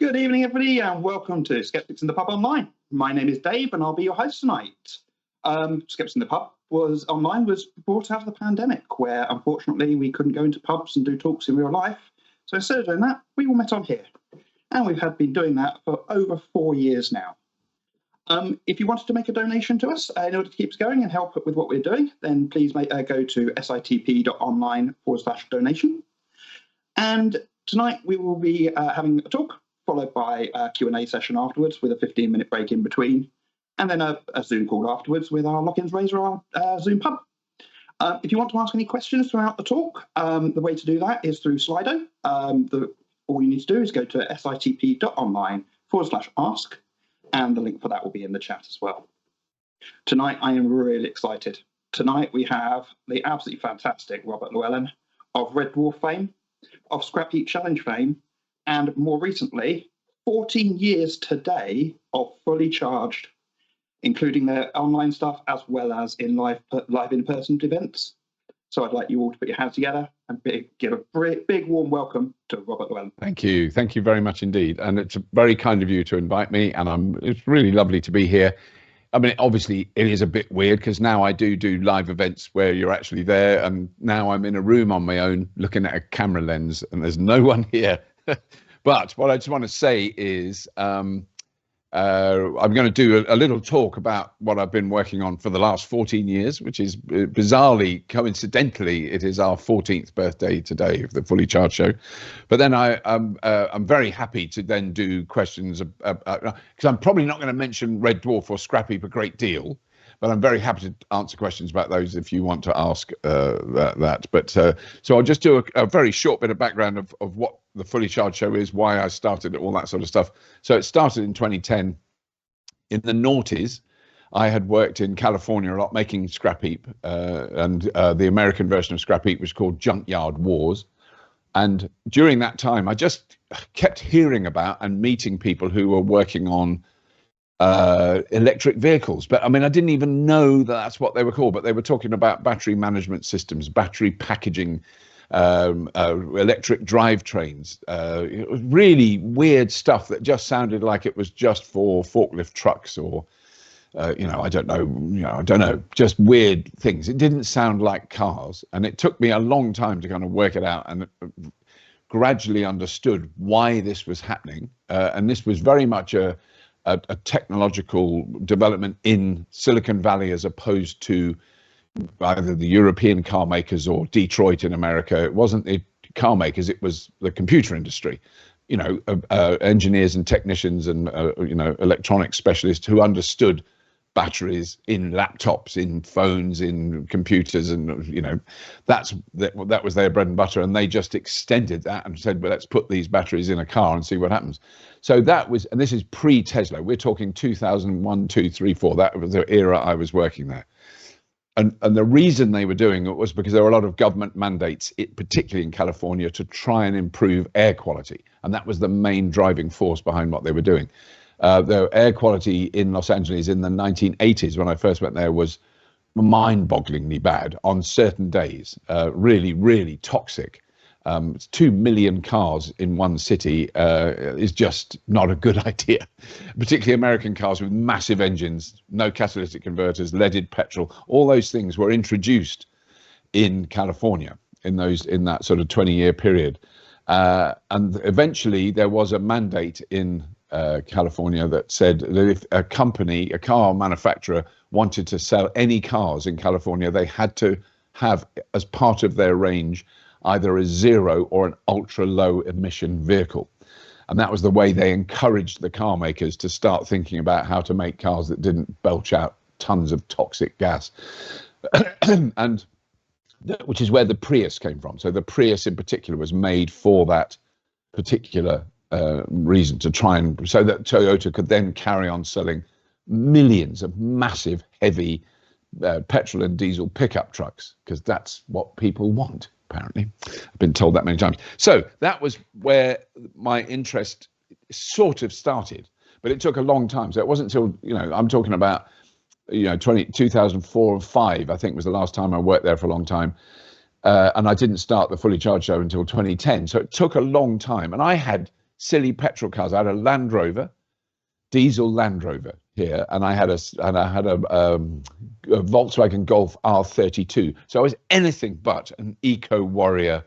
Good evening, everybody, and welcome to Skeptics in the Pub Online. My name is Dave, and I'll be your host tonight. Skeptics in the Pub was brought out of the pandemic, where unfortunately we couldn't go into pubs and do talks in real life. So instead of doing that, we all met on here, and we've been doing that for over 4 years now. If you wanted to make a donation to us in order to keep us going and help with what we're doing, then please go to sitp.online/donation. And tonight we will be having a talk, followed by a Q&A session afterwards with a 15-minute break in between, and then a Zoom call afterwards with our Lock-ins Razor, our Zoom pub. If you want to ask any questions throughout the talk, the way to do that is through Slido. All you need to do is go to sitp.online/ask, and the link for that will be in the chat as well. Tonight, I am really excited. Tonight, we have the absolutely fantastic Robert Llewellyn of Red Dwarf fame, of Scrap Heap Challenge fame, and more recently, 14 years today of Fully Charged, including their online stuff as well as in live in-person events. So I'd like you all to put your hands together and give a big warm welcome to Robert Llewellyn. Thank you very much indeed, and it's very kind of you to invite me, and it's really lovely to be here. I mean, obviously it is a bit weird because now I do live events where you're actually there, and now I'm in a room on my own looking at a camera lens and there's no one here. But what I just want to say is I'm going to do a little talk about what I've been working on for the last 14 years, which is bizarrely, coincidentally, it is our 14th birthday today of the Fully Charged show. But then I'm very happy to then do questions, because I'm probably not going to mention Red Dwarf or Scrap Heap a great deal, but I'm very happy to answer questions about those if you want to ask that. But so I'll just do a very short bit of background of what the Fully Charged show is, why I started it, all that sort of stuff. So it started in 2010. In the noughties, I had worked in California a lot making Scrap Heap, and the American version of Scrap Heap was called Junkyard Wars. And during that time, I just kept hearing about and meeting people who were working on electric vehicles. But I mean, I didn't even know that that's what they were called, but they were talking about battery management systems, battery packaging, electric drivetrains. It was really weird stuff that just sounded like it was just for forklift trucks or, I don't know, just weird things. It didn't sound like cars. And it took me a long time to kind of work it out, and gradually understood why this was happening. And this was very much a technological development in Silicon Valley as opposed to either the European car makers or Detroit in America. It wasn't the car makers, it was the computer industry, engineers and technicians and, electronics specialists who understood batteries in laptops, in phones, in computers, and, that was their bread and butter. And they just extended that and said, well, let's put these batteries in a car and see what happens. So that was, and this is pre-Tesla. We're talking 2001, 2, 3, 4. That was the era I was working there. And the reason they were doing it was because there were a lot of government mandates, particularly in California, to try and improve air quality. And that was the main driving force behind what they were doing. The air quality in Los Angeles in the 1980s, when I first went there, was mind-bogglingly bad on certain days, really, really toxic. 2 million cars in one city is just not a good idea, particularly American cars with massive engines, no catalytic converters, leaded petrol. All those things were introduced in California in that sort of 20-year period. And eventually there was a mandate in California that said that if a car manufacturer wanted to sell any cars in California, they had to have as part of their range either a zero or an ultra low emission vehicle. And that was the way they encouraged the car makers to start thinking about how to make cars that didn't belch out tons of toxic gas. And which is where the Prius came from. So the Prius in particular was made for that particular reason, to try and, so that Toyota could then carry on selling millions of massive, heavy petrol and diesel pickup trucks, because that's what people want. Apparently, I've been told that many times. So that was where my interest sort of started, but it took a long time. So it wasn't until, I'm talking about, 2004 or 5, I think was the last time I worked there for a long time. And I didn't start the Fully Charged show until 2010. So it took a long time. And I had silly petrol cars. I had a Land Rover, diesel Land Rover here, and I had a Volkswagen Golf R32. So I was anything but an eco warrior,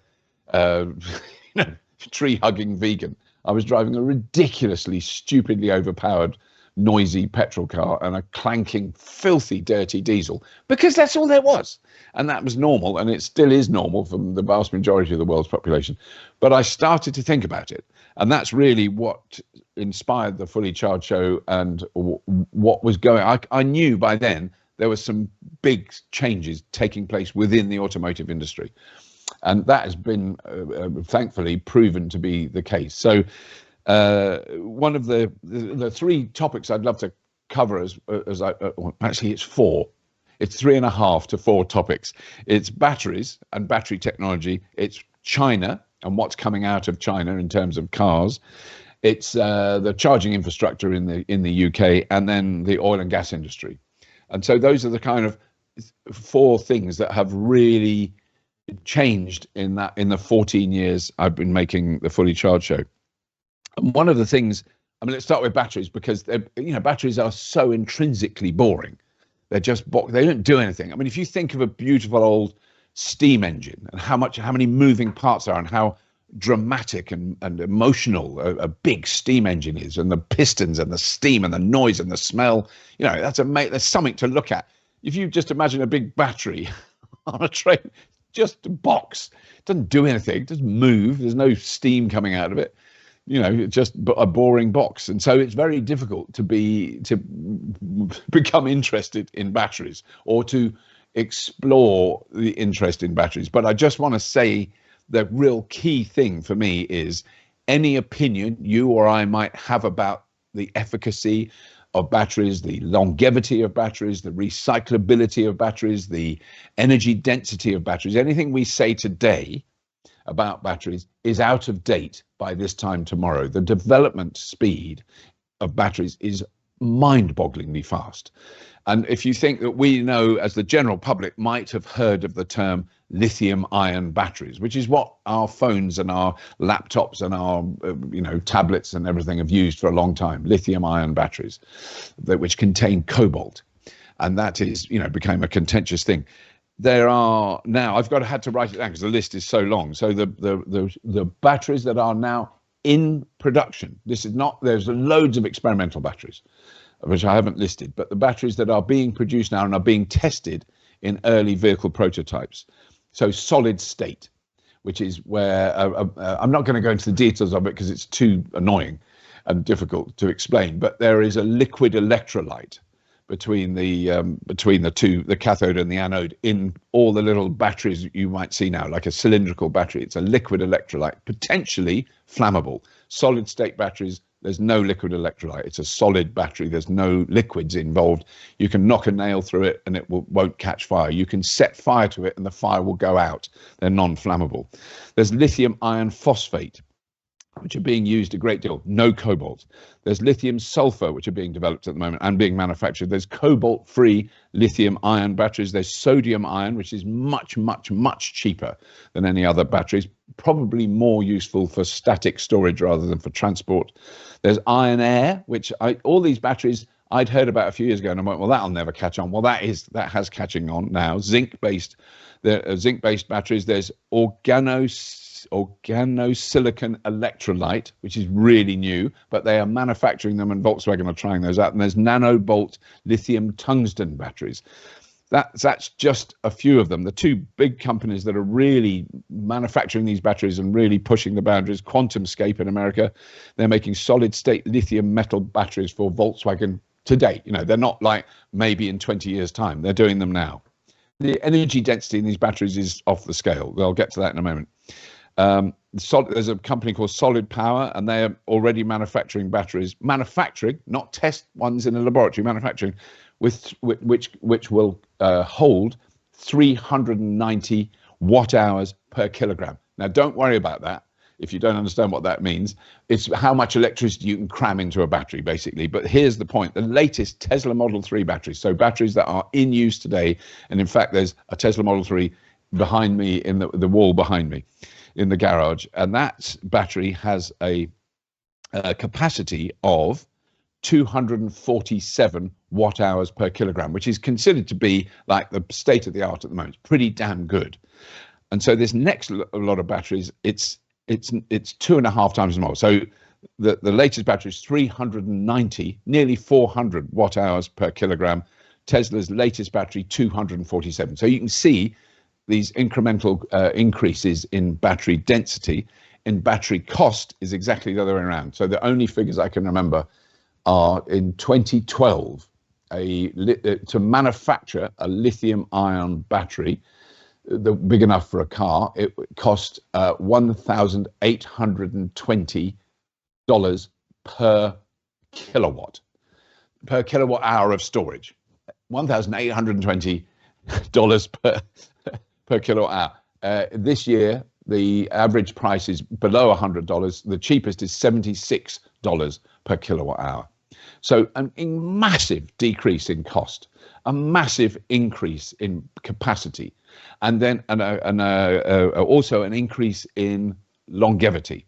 tree hugging vegan. I was driving a ridiculously, stupidly overpowered, noisy petrol car and a clanking, filthy, dirty diesel, because that's all there was. And that was normal, and it still is normal for the vast majority of the world's population. But I started to think about it, and that's really what inspired the Fully Charged show and what was going. I knew by then there were some big changes taking place within the automotive industry, and that has been thankfully proven to be the case. So one of the three topics I'd love to cover actually it's four. It's 3.5 to 4 topics. It's batteries and battery technology. It's China and what's coming out of China in terms of cars. It's the charging infrastructure in the UK, and then the oil and gas industry. And so those are the kind of 4 things that have really changed in the 14 years I've been making the Fully Charged show. And one of the things, let's start with batteries, because batteries are so intrinsically boring. They don't do anything. If you think of a beautiful old steam engine and how many moving parts are and how dramatic and emotional a big steam engine is, and the pistons and the steam and the noise and the smell, there's something to look at. If you just imagine a big battery on a train, just a box, it doesn't do anything, it doesn't move, there's no steam coming out of it. Just a boring box. And so it's very difficult to become interested in batteries or to explore the interest in batteries. But I just want to say the real key thing for me is any opinion you or I might have about the efficacy of batteries, the longevity of batteries, the recyclability of batteries, the energy density of batteries, anything we say today about batteries is out of date by this time tomorrow. The development speed of batteries is mind-bogglingly fast. And if you think that we know, as the general public might have heard of the term lithium-ion batteries, which is what our phones and our laptops and our tablets and everything have used for a long time, lithium-ion batteries, which contain cobalt. And that is, became a contentious thing. There are now, I've had to write it down because the list is so long. So the batteries that are now in production, there's loads of experimental batteries, which I haven't listed, but the batteries that are being produced now and are being tested in early vehicle prototypes. So solid state, which is where, I'm not going to go into the details of it because it's too annoying and difficult to explain, but there is a liquid electrolyte between the two, the cathode and the anode, in all the little batteries you might see now, like a cylindrical battery. It's a liquid electrolyte, potentially flammable. Solid state batteries, there's no liquid electrolyte. It's a solid battery. There's no liquids involved. You can knock a nail through it and it won't catch fire. You can set fire to it and the fire will go out. They're non-flammable. There's lithium iron phosphate, which are being used a great deal, no cobalt. There's lithium sulfur, which are being developed at the moment and being manufactured. There's cobalt-free lithium ion batteries. There's sodium ion, which is much, much, much cheaper than any other batteries, probably more useful for static storage rather than for transport. There's iron air, which all these batteries I'd heard about a few years ago, and I went, well, that'll never catch on. Well, that has catching on now. Zinc-based batteries. There's organosilicon electrolyte, which is really new, but they are manufacturing them, and Volkswagen are trying those out. And there's nanobolt lithium tungsten batteries. That's just a few of them. The two big companies that are really manufacturing these batteries and really pushing the boundaries, QuantumScape in America, they're making solid state lithium metal batteries for Volkswagen today. They're not like maybe in 20 years time. They're doing them now. The energy density in these batteries is off the scale. I'll get to that in a moment. There's a company called Solid Power, and they are already manufacturing batteries, not test ones in a laboratory, manufacturing, which will hold 390 watt hours per kilogram. Now, don't worry about that if you don't understand what that means. It's how much electricity you can cram into a battery, basically. But here's the point. The latest Tesla Model 3 batteries, so batteries that are in use today, and in fact, there's a Tesla Model 3 behind me in the wall behind me in the garage, and that battery has a capacity of 247 watt hours per kilogram, which is considered to be like the state of the art at the moment. It's pretty damn good. And so this next lot of batteries, it's 2.5 times more. So the latest battery is 390, nearly 400 watt hours per kilogram. Tesla's latest battery, 247. So you can see these incremental increases in battery density. In battery cost is exactly the other way around. So the only figures I can remember are in 2012, to manufacture a lithium-ion battery big enough for a car, it cost $1,820 per kilowatt hour of storage. $1,820 per kilowatt hour. This year, the average price is below $100. The cheapest is $76 per kilowatt hour. So a massive decrease in cost, a massive increase in capacity, and then also an increase in longevity.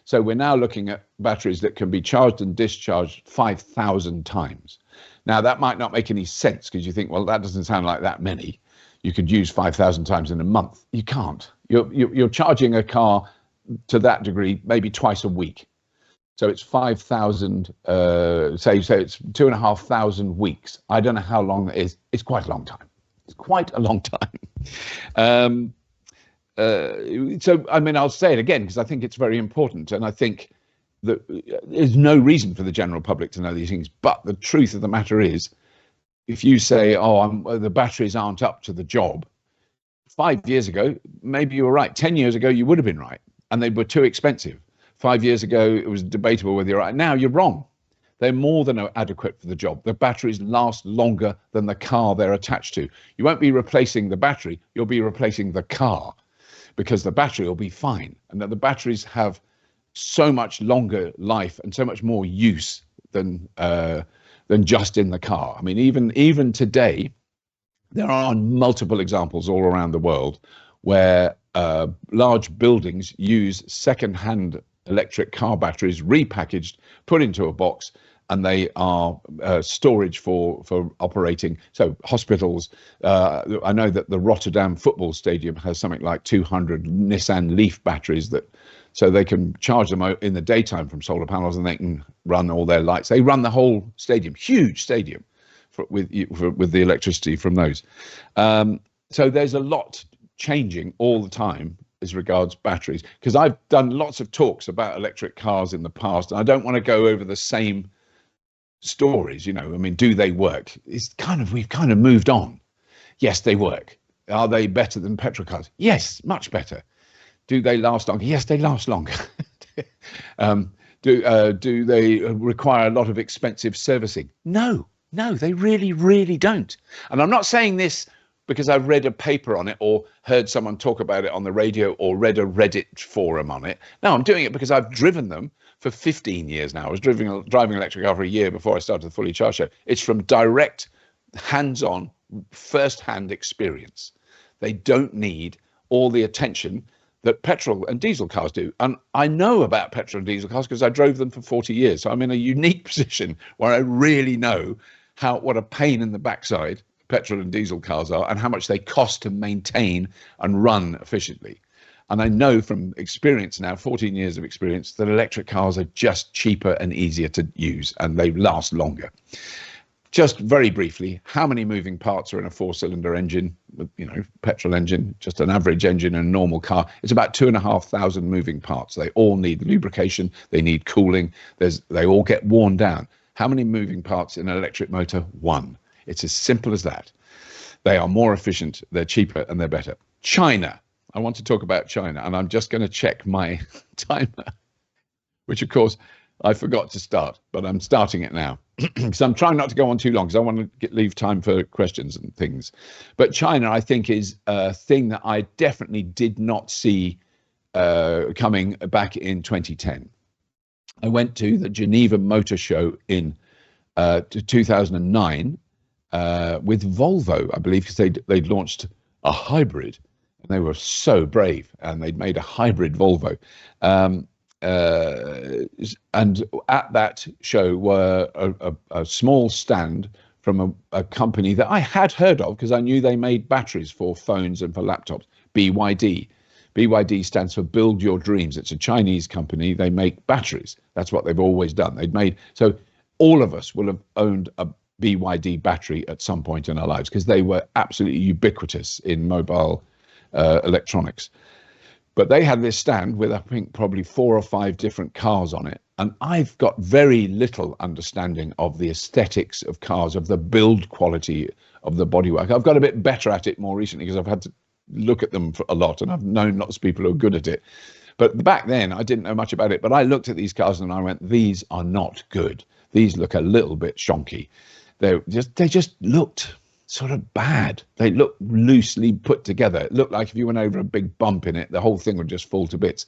So we're now looking at batteries that can be charged and discharged 5,000 times. Now that might not make any sense because you think, well, that doesn't sound like that many. You could use 5,000 times in a month. You can't. You're charging a car to that degree maybe twice a week. So it's 5,000, say it's 2,500 weeks. I don't know how long that is. It's quite a long time. It's quite a long time. So, I mean, I'll say it again because I think it's very important. And I think that there's no reason for the general public to know these things. But the truth of the matter is, if you say, the batteries aren't up to the job, 5 years ago, maybe you were right. 10 years ago, you would have been right. And they were too expensive. 5 years ago, it was debatable whether you're right. Now you're wrong. They're more than adequate for the job. The batteries last longer than the car they're attached to. You won't be replacing the battery. You'll be replacing the car because the battery will be fine. And that the batteries have so much longer life and so much more use than just in the car. I mean, even today, there are multiple examples all around the world where large buildings use second-hand electric car batteries repackaged, put into a box, and they are storage for operating. So hospitals, I know that the Rotterdam football stadium has something like 200 Nissan Leaf batteries so they can charge them in the daytime from solar panels and they can run all their lights. They run the whole stadium, huge stadium, with the electricity from those. So there's a lot changing all the time as regards batteries, because I've done lots of talks about electric cars in the past, and I don't want to go over the same stories. I mean, do they work? We've kind of moved on. Yes, they work. Are they better than petrol cars? Yes, much better. Do they last longer? Yes, they last longer. Do they require a lot of expensive servicing? No, they really, really don't. And I'm not saying this because I've read a paper on it or heard someone talk about it on the radio or read a Reddit forum on it. No, I'm doing it because I've driven them for 15 years now. I was driving electric car for a year before I started the Fully Charged show. It's from direct, hands-on, first-hand experience. They don't need all the attention that petrol and diesel cars do. And I know about petrol and diesel cars because I drove them for 40 years. So I'm in a unique position where I really know what a pain in the backside petrol and diesel cars are and how much they cost to maintain and run efficiently. And I know from experience now, 14 years of experience, that electric cars are just cheaper and easier to use and they last longer. Just very briefly, how many moving parts are in a 4-cylinder engine, petrol engine, just an average engine in a normal car? It's about 2,500 moving parts. They all need lubrication. They need cooling. They all get worn down. How many moving parts in an electric motor? 1. It's as simple as that. They are more efficient, they're cheaper, and they're better. China. I want to talk about China, and I'm just going to check my timer, which, of course, I forgot to start, but I'm starting it now. So I'm trying not to go on too long because I want to leave time for questions and things. But China, I think, is a thing that I definitely did not see coming back in 2010. I went to the Geneva Motor Show in 2009 with Volvo, I believe, because they'd launched a hybrid, and they were so brave, and they'd made a hybrid Volvo. and at that show were a small stand from a company that I had heard of because I knew they made batteries for phones and for laptops, BYD. BYD stands for Build Your Dreams. It's a Chinese company. They make batteries. That's what they've always done. So all of us will have owned a BYD battery at some point in our lives because they were absolutely ubiquitous in mobile electronics. But they had this stand with, I think, probably 4 or 5 different cars on it. And I've got very little understanding of the aesthetics of cars, of the build quality of the bodywork. I've got a bit better at it more recently because I've had to look at them for a lot, and I've known lots of people who are good at it. But back then, I didn't know much about it. But I looked at these cars and I went, these are not good. These look a little bit shonky. They just looked sort of bad. They looked loosely put together. It looked like if you went over a big bump in it, the whole thing would just fall to bits,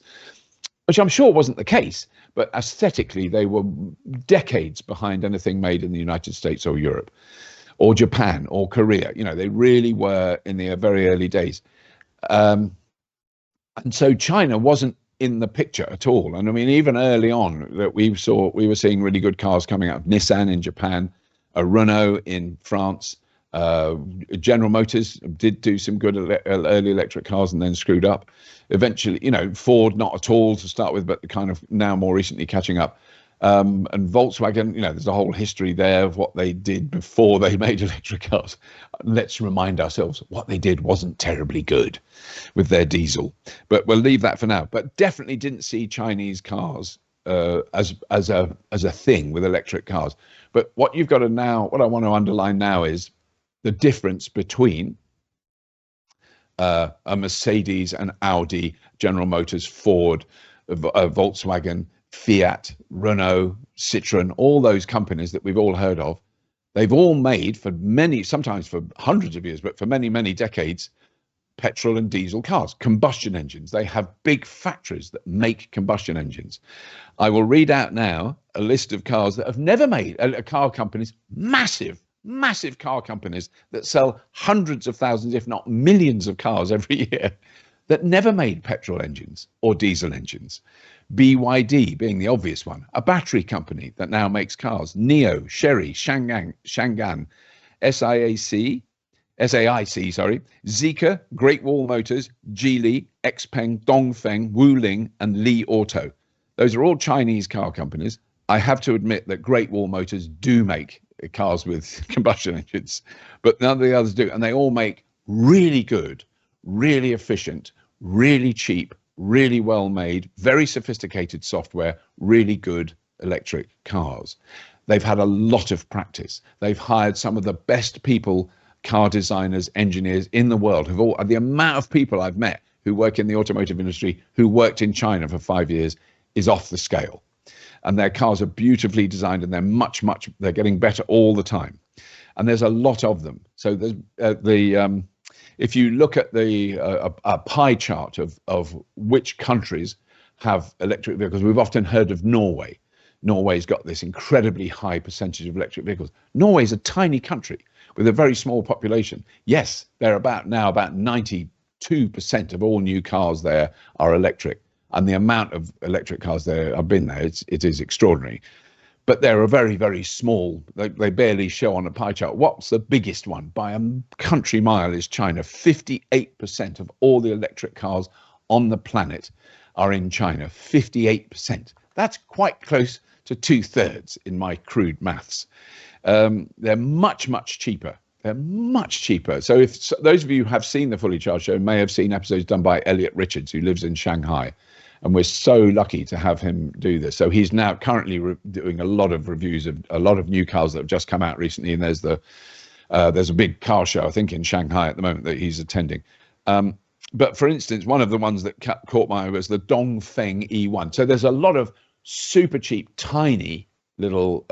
which I'm sure wasn't the case. But aesthetically, they were decades behind anything made in the United States or Europe or Japan or Korea. You know, they really were in the very early days. And so China wasn't in the picture at all. And I mean, even early on that we were seeing really good cars coming out of Nissan in Japan, Renault in France, General Motors did do some good early electric cars and then screwed up. Eventually, you know, Ford not at all to start with, but kind of now more recently catching up. And Volkswagen, you know, there's a whole history there of what they did before they made electric cars. Let's remind ourselves what they did wasn't terribly good with their diesel, but we'll leave that for now. But definitely didn't see Chinese cars as a thing with electric cars. But what you've got to now, what I want to underline now is the difference between a Mercedes, an Audi, General Motors, Ford, Volkswagen, Fiat, Renault, Citroën, all those companies that we've all heard of. They've all made for many, sometimes for hundreds of years, but for many, many decades, petrol and diesel cars, combustion engines. They have big factories that make combustion engines. I will read out now a list of cars that have never made, car companies, massive car companies that sell hundreds of thousands, if not millions of cars every year that never made petrol engines or diesel engines. BYD being the obvious one, a battery company that now makes cars. NIO, Chery, Shangan, SAIC, Zeekr, Great Wall Motors, Geely, Xpeng, Dongfeng, Wuling, and Li Auto. Those are all Chinese car companies. I have to admit that Great Wall Motors do make cars with combustion engines, but none of the others do. And they all make really good, really efficient, really cheap, really well made, very sophisticated software, really good electric cars. They've had a lot of practice. They've hired some of the best people, car designers, engineers in the world. The amount of people I've met who work in the automotive industry who worked in China for 5 years is off the scale. And their cars are beautifully designed, and they're getting better all the time. And there's a lot of them. So there's if you look at a pie chart of which countries have electric vehicles, we've often heard of Norway. Norway's got this incredibly high percentage of electric vehicles. Norway's a tiny country with a very small population. Yes, they're about 92% of all new cars there are electric. And the amount of electric cars there, I've been there, it is extraordinary. But they're a very, very small, they barely show on a pie chart. What's the biggest one by a country mile is China. 58% of all the electric cars on the planet are in China. 58%. That's quite close to 2/3 in my crude maths. They're much cheaper. They're much cheaper. So if those of you who have seen the Fully Charged show may have seen episodes done by Elliot Richards, who lives in Shanghai. And we're so lucky to have him do this. So he's now currently doing a lot of reviews of a lot of new cars that have just come out recently. And there's a big car show, I think, in Shanghai at the moment that he's attending. But for instance, one of the ones that caught my eye was the Dongfeng E1. So there's a lot of super cheap, tiny little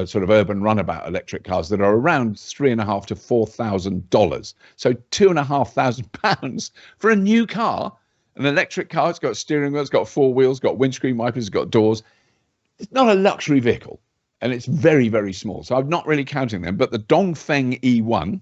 sort of urban runabout electric cars that are around $3,500 to $4,000. So £2,500 for a new car. An electric car, it's got steering wheel, it's got 4 wheels, got windscreen wipers, it's got doors. It's not a luxury vehicle, and it's very, very small. So I'm not really counting them. But the Dongfeng E1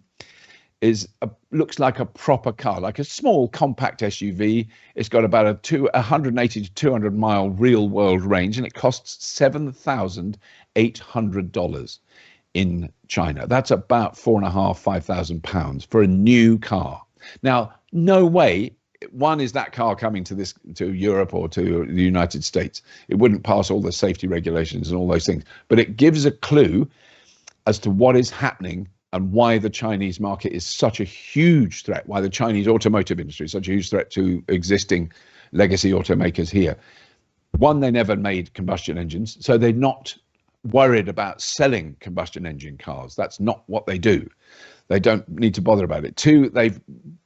looks like a proper car, like a small compact SUV. It's got about a 180 to 200 mile real world range, and it costs $7,800 in China. That's about £4,500 for a new car. Now, no way. One is that car coming to Europe or to the United States. It wouldn't pass all the safety regulations and all those things. But it gives a clue as to what is happening and why the Chinese market is such a huge threat, why the Chinese automotive industry is such a huge threat to existing legacy automakers here. One, they never made combustion engines, so they're not worried about selling combustion engine cars. That's not what they do. They don't need to bother about it. Two, they've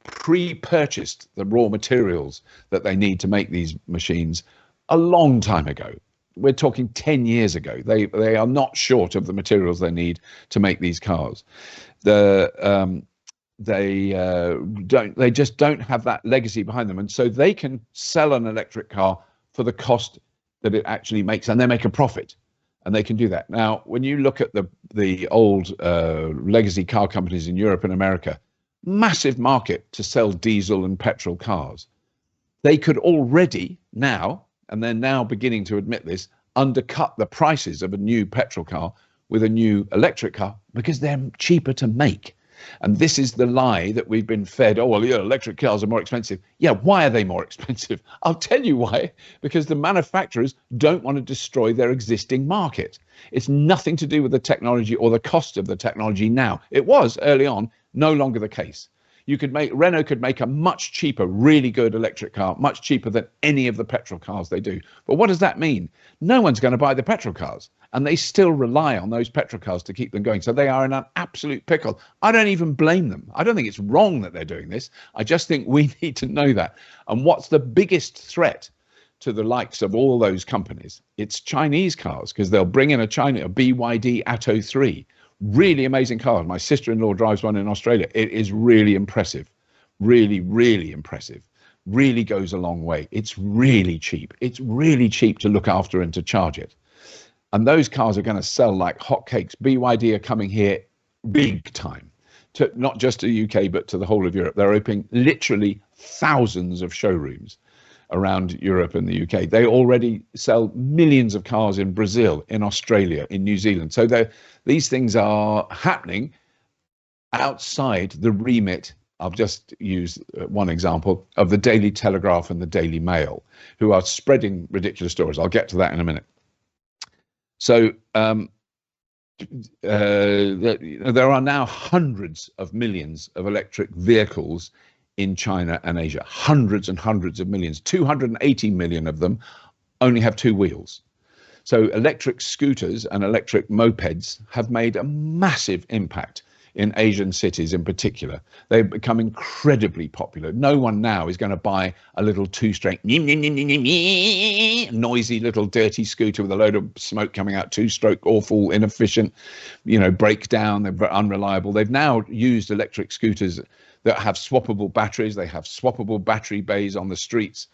pre-purchased the raw materials that they need to make these machines a long time ago. We're talking 10 years ago. They are not short of the materials they need to make these cars. They just don't have that legacy behind them, and so they can sell an electric car for the cost that it actually makes, and they make a profit. And they can do that. Now, when you look at the old legacy car companies in Europe and America, massive market to sell diesel and petrol cars. They could already now, and they're now beginning to admit this, undercut the prices of a new petrol car with a new electric car because they're cheaper to make. And this is the lie that we've been fed. Oh, well, yeah, electric cars are more expensive. Yeah, why are they more expensive? I'll tell you why. Because the manufacturers don't want to destroy their existing market. It's nothing to do with the technology or the cost of the technology now. It was early on, no longer the case. Renault could make a much cheaper, really good electric car, much cheaper than any of the petrol cars they do. But what does that mean? No one's going to buy the petrol cars, and they still rely on those petrol cars to keep them going. So they are in an absolute pickle. I don't even blame them. I don't think it's wrong that they're doing this. I just think we need to know that. And what's the biggest threat to the likes of all those companies? It's Chinese cars, because they'll bring in a BYD Atto 3. Really amazing car. My sister-in-law drives one in Australia. It is really impressive. Really, really impressive. Really goes a long way. It's really cheap. It's really cheap to look after and to charge it. And those cars are going to sell like hotcakes. BYD are coming here big time, to not just to the UK, but to the whole of Europe. They're opening literally thousands of showrooms around Europe and the UK. They already sell millions of cars in Brazil, in Australia, in New Zealand. So these things are happening outside the remit. I'll just use one example of the Daily Telegraph and the Daily Mail, who are spreading ridiculous stories. I'll get to that in a minute. So there are now hundreds of millions of electric vehicles in China and Asia, hundreds and hundreds of millions. 280 million of them only have two wheels. So electric scooters and electric mopeds have made a massive impact in Asian cities in particular. They've become incredibly popular. No one now is going to buy a little two-stroke, noisy little dirty scooter with a load of smoke coming out, two-stroke, awful, inefficient, breakdown, they're unreliable. They've now used electric scooters that have swappable batteries. They have swappable battery bays on the streets.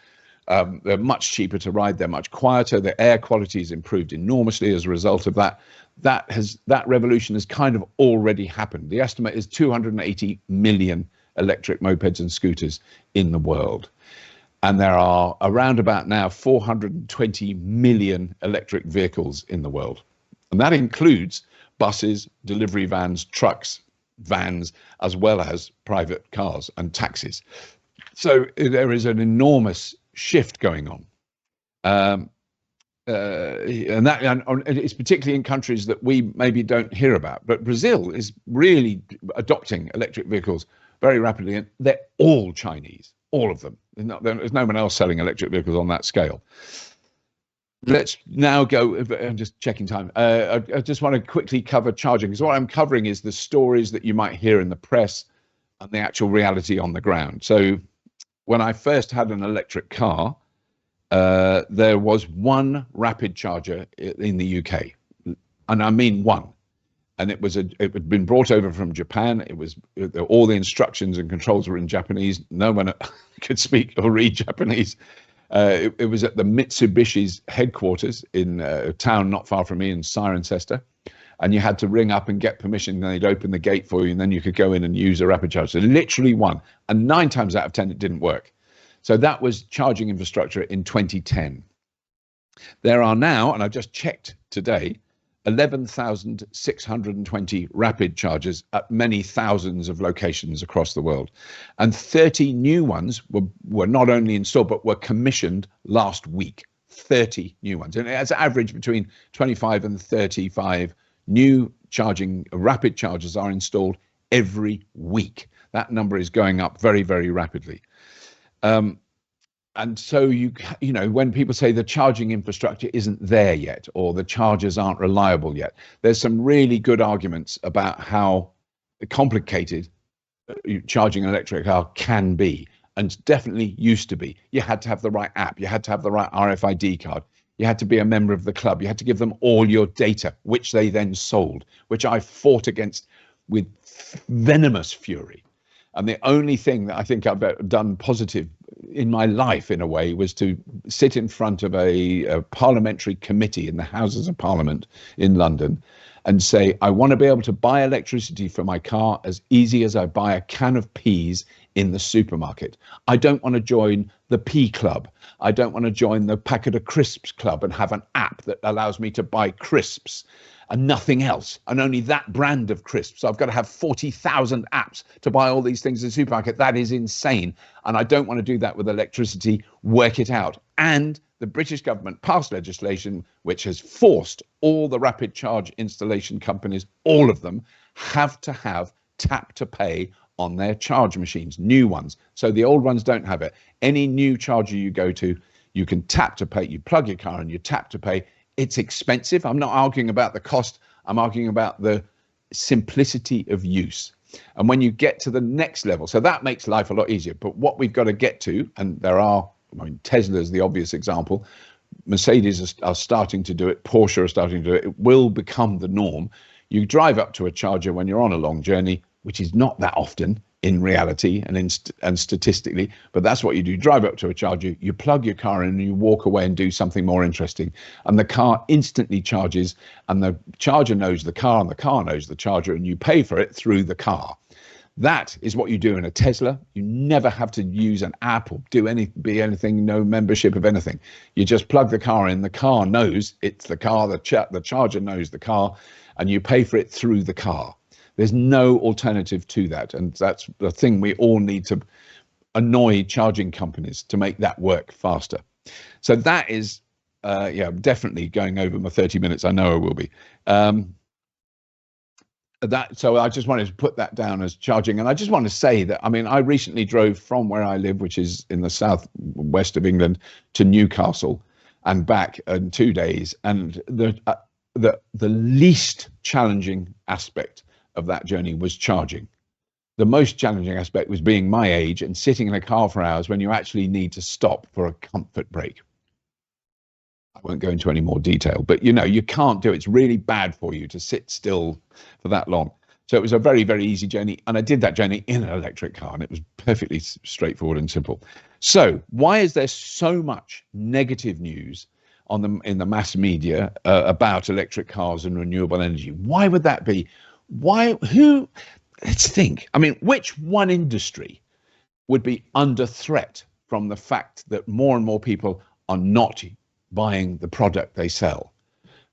They're much cheaper to ride. They're much quieter. The air quality has improved enormously as a result of that. That revolution has kind of already happened. The estimate is 280 million electric mopeds and scooters in the world. And there are around about now 420 million electric vehicles in the world. And that includes buses, delivery vans, trucks, vans, as well as private cars and taxis. So there is an enormous shift going on. And it's particularly in countries that we maybe don't hear about. But Brazil is really adopting electric vehicles very rapidly, and they're all Chinese, all of them. There's no one else selling electric vehicles on that scale. Let's now go. I'm just checking time. I just want to quickly cover charging, because what I'm covering is the stories that you might hear in the press and the actual reality on the ground. So when I first had an electric car, there was one rapid charger in the UK, and I mean one. And it had been brought over from Japan. All the instructions and controls were in Japanese. No one could speak or read Japanese. It was at the Mitsubishi's headquarters in a town not far from me in Cirencester. and you had to ring up and get permission, and they'd open the gate for you, and then you could go in and use a rapid charge. So literally one, and 9 times out of 10 it didn't work. So that was charging infrastructure in 2010. There are now, and I just checked today, 11,620 rapid chargers at many thousands of locations across the world. And 30 new ones were not only installed, but were commissioned last week. 30 new ones. And as average between 25 and 35 new rapid chargers are installed every week. That number is going up very, very rapidly. And so, you know, when people say the charging infrastructure isn't there yet, or the chargers aren't reliable yet, there's some really good arguments about how complicated charging an electric car can be, and definitely used to be. You had to have the right app, you had to have the right RFID card, you had to be a member of the club, you had to give them all your data, which they then sold, which I fought against with venomous fury. And the only thing that I think I've done positive in my life, in a way, was to sit in front of a parliamentary committee in the Houses of Parliament in London and say, I want to be able to buy electricity for my car as easy as I buy a can of peas in the supermarket. I don't want to join the pea club. I don't want to join the packet of crisps club and have an app that allows me to buy crisps and nothing else, and only that brand of crisps. I've got to have 40,000 apps to buy all these things in the supermarket. That is insane. And I don't want to do that with electricity. Work it out. And the British government passed legislation which has forced all the rapid charge installation companies, all of them, have to have tap to pay on their charge machines, new ones. So the old ones don't have it. Any new charger you go to, you can tap to pay. You plug your car and you tap to pay. It's expensive. I'm not arguing about the cost. I'm arguing about the simplicity of use. And when you get to the next level, so that makes life a lot easier. But what we've got to get to, and there are, I mean, Tesla's the obvious example. Mercedes are starting to do it. Porsche are starting to do it. It will become the norm. You drive up to a charger when you're on a long journey, which is not that often in reality and statistically, but that's what you do. Drive up to a charger, you plug your car in, and you walk away and do something more interesting. And the car instantly charges, and the charger knows the car, and the car knows the charger, and you pay for it through the car. That is what you do in a Tesla. You never have to use an app or be anything, no membership of anything. You just plug the car in, the car knows it's the car, the charger knows the car, and you pay for it through the car. There's no alternative to that. And that's the thing we all need to annoy charging companies to make that work faster. So that is, definitely going over my 30 minutes. I know I will be. So I just wanted to put that down as charging. And I just want to say that, I mean, I recently drove from where I live, which is in the southwest of England, to Newcastle and back in 2 days. And the least challenging aspect of that journey was charging. The most challenging aspect was being my age and sitting in a car for hours when you actually need to stop for a comfort break. I won't go into any more detail, but you know, you can't do it. It's really bad for you to sit still for that long. So it was a very, very easy journey. And I did that journey in an electric car, and it was perfectly straightforward and simple. So why is there so much negative news in the mass media about electric cars and renewable energy? Why would that be? Let's think. I mean, which one industry would be under threat from the fact that more and more people are not buying the product they sell?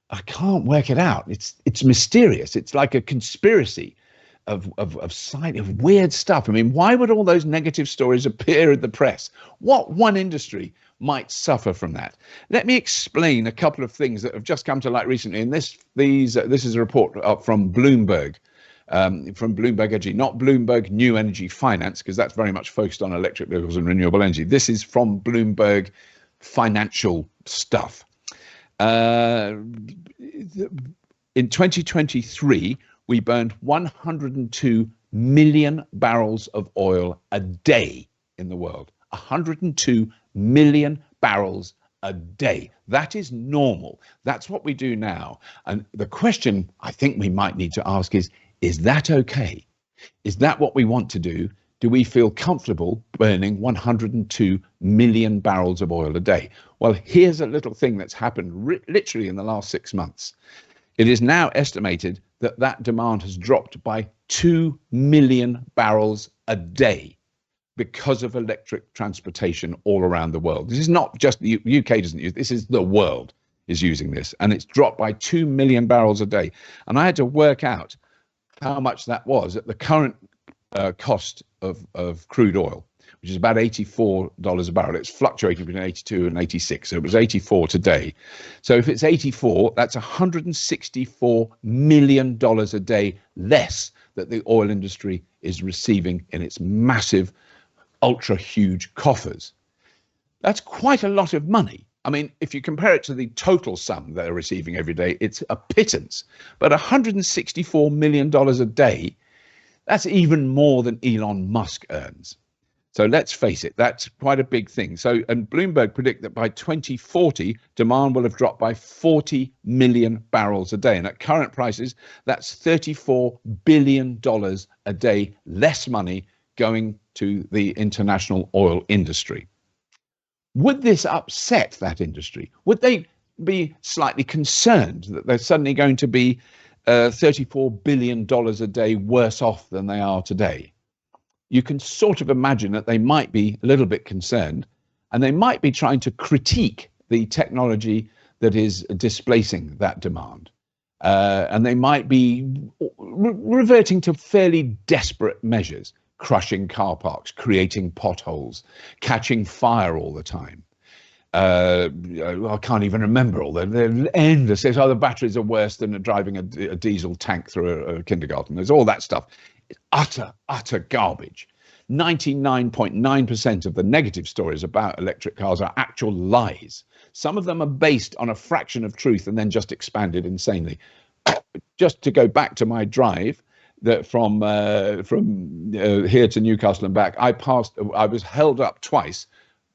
I can't work it out. It's mysterious. It's like a conspiracy of weird stuff. I mean, why would all those negative stories appear in the press? What one industry might suffer from that? Let me explain a couple of things that have just come to light recently. And this is a report from Bloomberg, Energy, not Bloomberg New Energy Finance, because that's very much focused on electric vehicles and renewable energy. This is from Bloomberg Financial stuff. In 2023, we burned 102 million barrels of oil a day in the world. 102 million barrels a day. That is normal. That's what we do now. And the question I think we might need to ask is that okay? Is that what we want to do? Do we feel comfortable burning 102 million barrels of oil a day? Well, here's a little thing that's happened literally in the last 6 months. It is now estimated that that demand has dropped by 2 million barrels a day because of electric transportation all around the world. This is not just the UK doesn't use this, is the world is using this, and it's dropped by 2 million barrels a day. And I had to work out how much that was at the current cost of crude oil, which is about $84 a barrel. It's fluctuating between 82 and 86. So it was 84 today. So if it's 84, that's $164 million a day less that the oil industry is receiving in its massive, ultra huge coffers. That's quite a lot of money. I mean, if you compare it to the total sum they're receiving every day, it's a pittance. But $164 million a day, that's even more than Elon Musk earns. So let's face it, that's quite a big thing. So, and Bloomberg predict that by 2040, demand will have dropped by 40 million barrels a day. And at current prices, that's $34 billion a day less money going to the international oil industry. Would this upset that industry? Would they be slightly concerned that they're suddenly going to be $34 billion a day worse off than they are today? You can sort of imagine that they might be a little bit concerned, and they might be trying to critique the technology that is displacing that demand. And they might be reverting to fairly desperate measures, crushing car parks, creating potholes, catching fire all the time. I can't even remember all them. They're endless. There's the batteries are worse than driving a diesel tank through a kindergarten. There's all that stuff. It's utter garbage. 99.9% of the negative stories about electric cars are actual lies. Some of them are based on a fraction of truth and then just expanded insanely. Just to go back to my drive, that from here to Newcastle and back, I was held up twice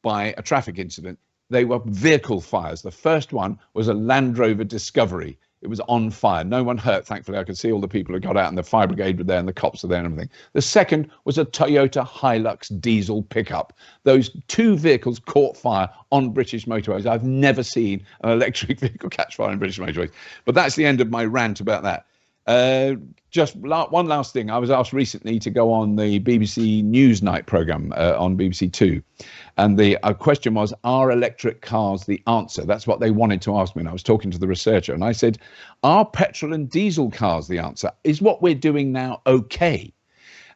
by a traffic incident. They were vehicle fires. The first one was a Land Rover Discovery. It was on fire. No one hurt, thankfully. I could see all the people who got out, and the fire brigade were there, and the cops were there and everything. The second was a Toyota Hilux diesel pickup. Those two vehicles caught fire on British motorways. I've never seen an electric vehicle catch fire on British motorways. But that's the end of my rant about that. Just one last thing. I was asked recently to go on the BBC Newsnight programme on BBC Two. And the question was, are electric cars the answer? That's what they wanted to ask me. And I was talking to the researcher. And I said, are petrol and diesel cars the answer? Is what we're doing now okay?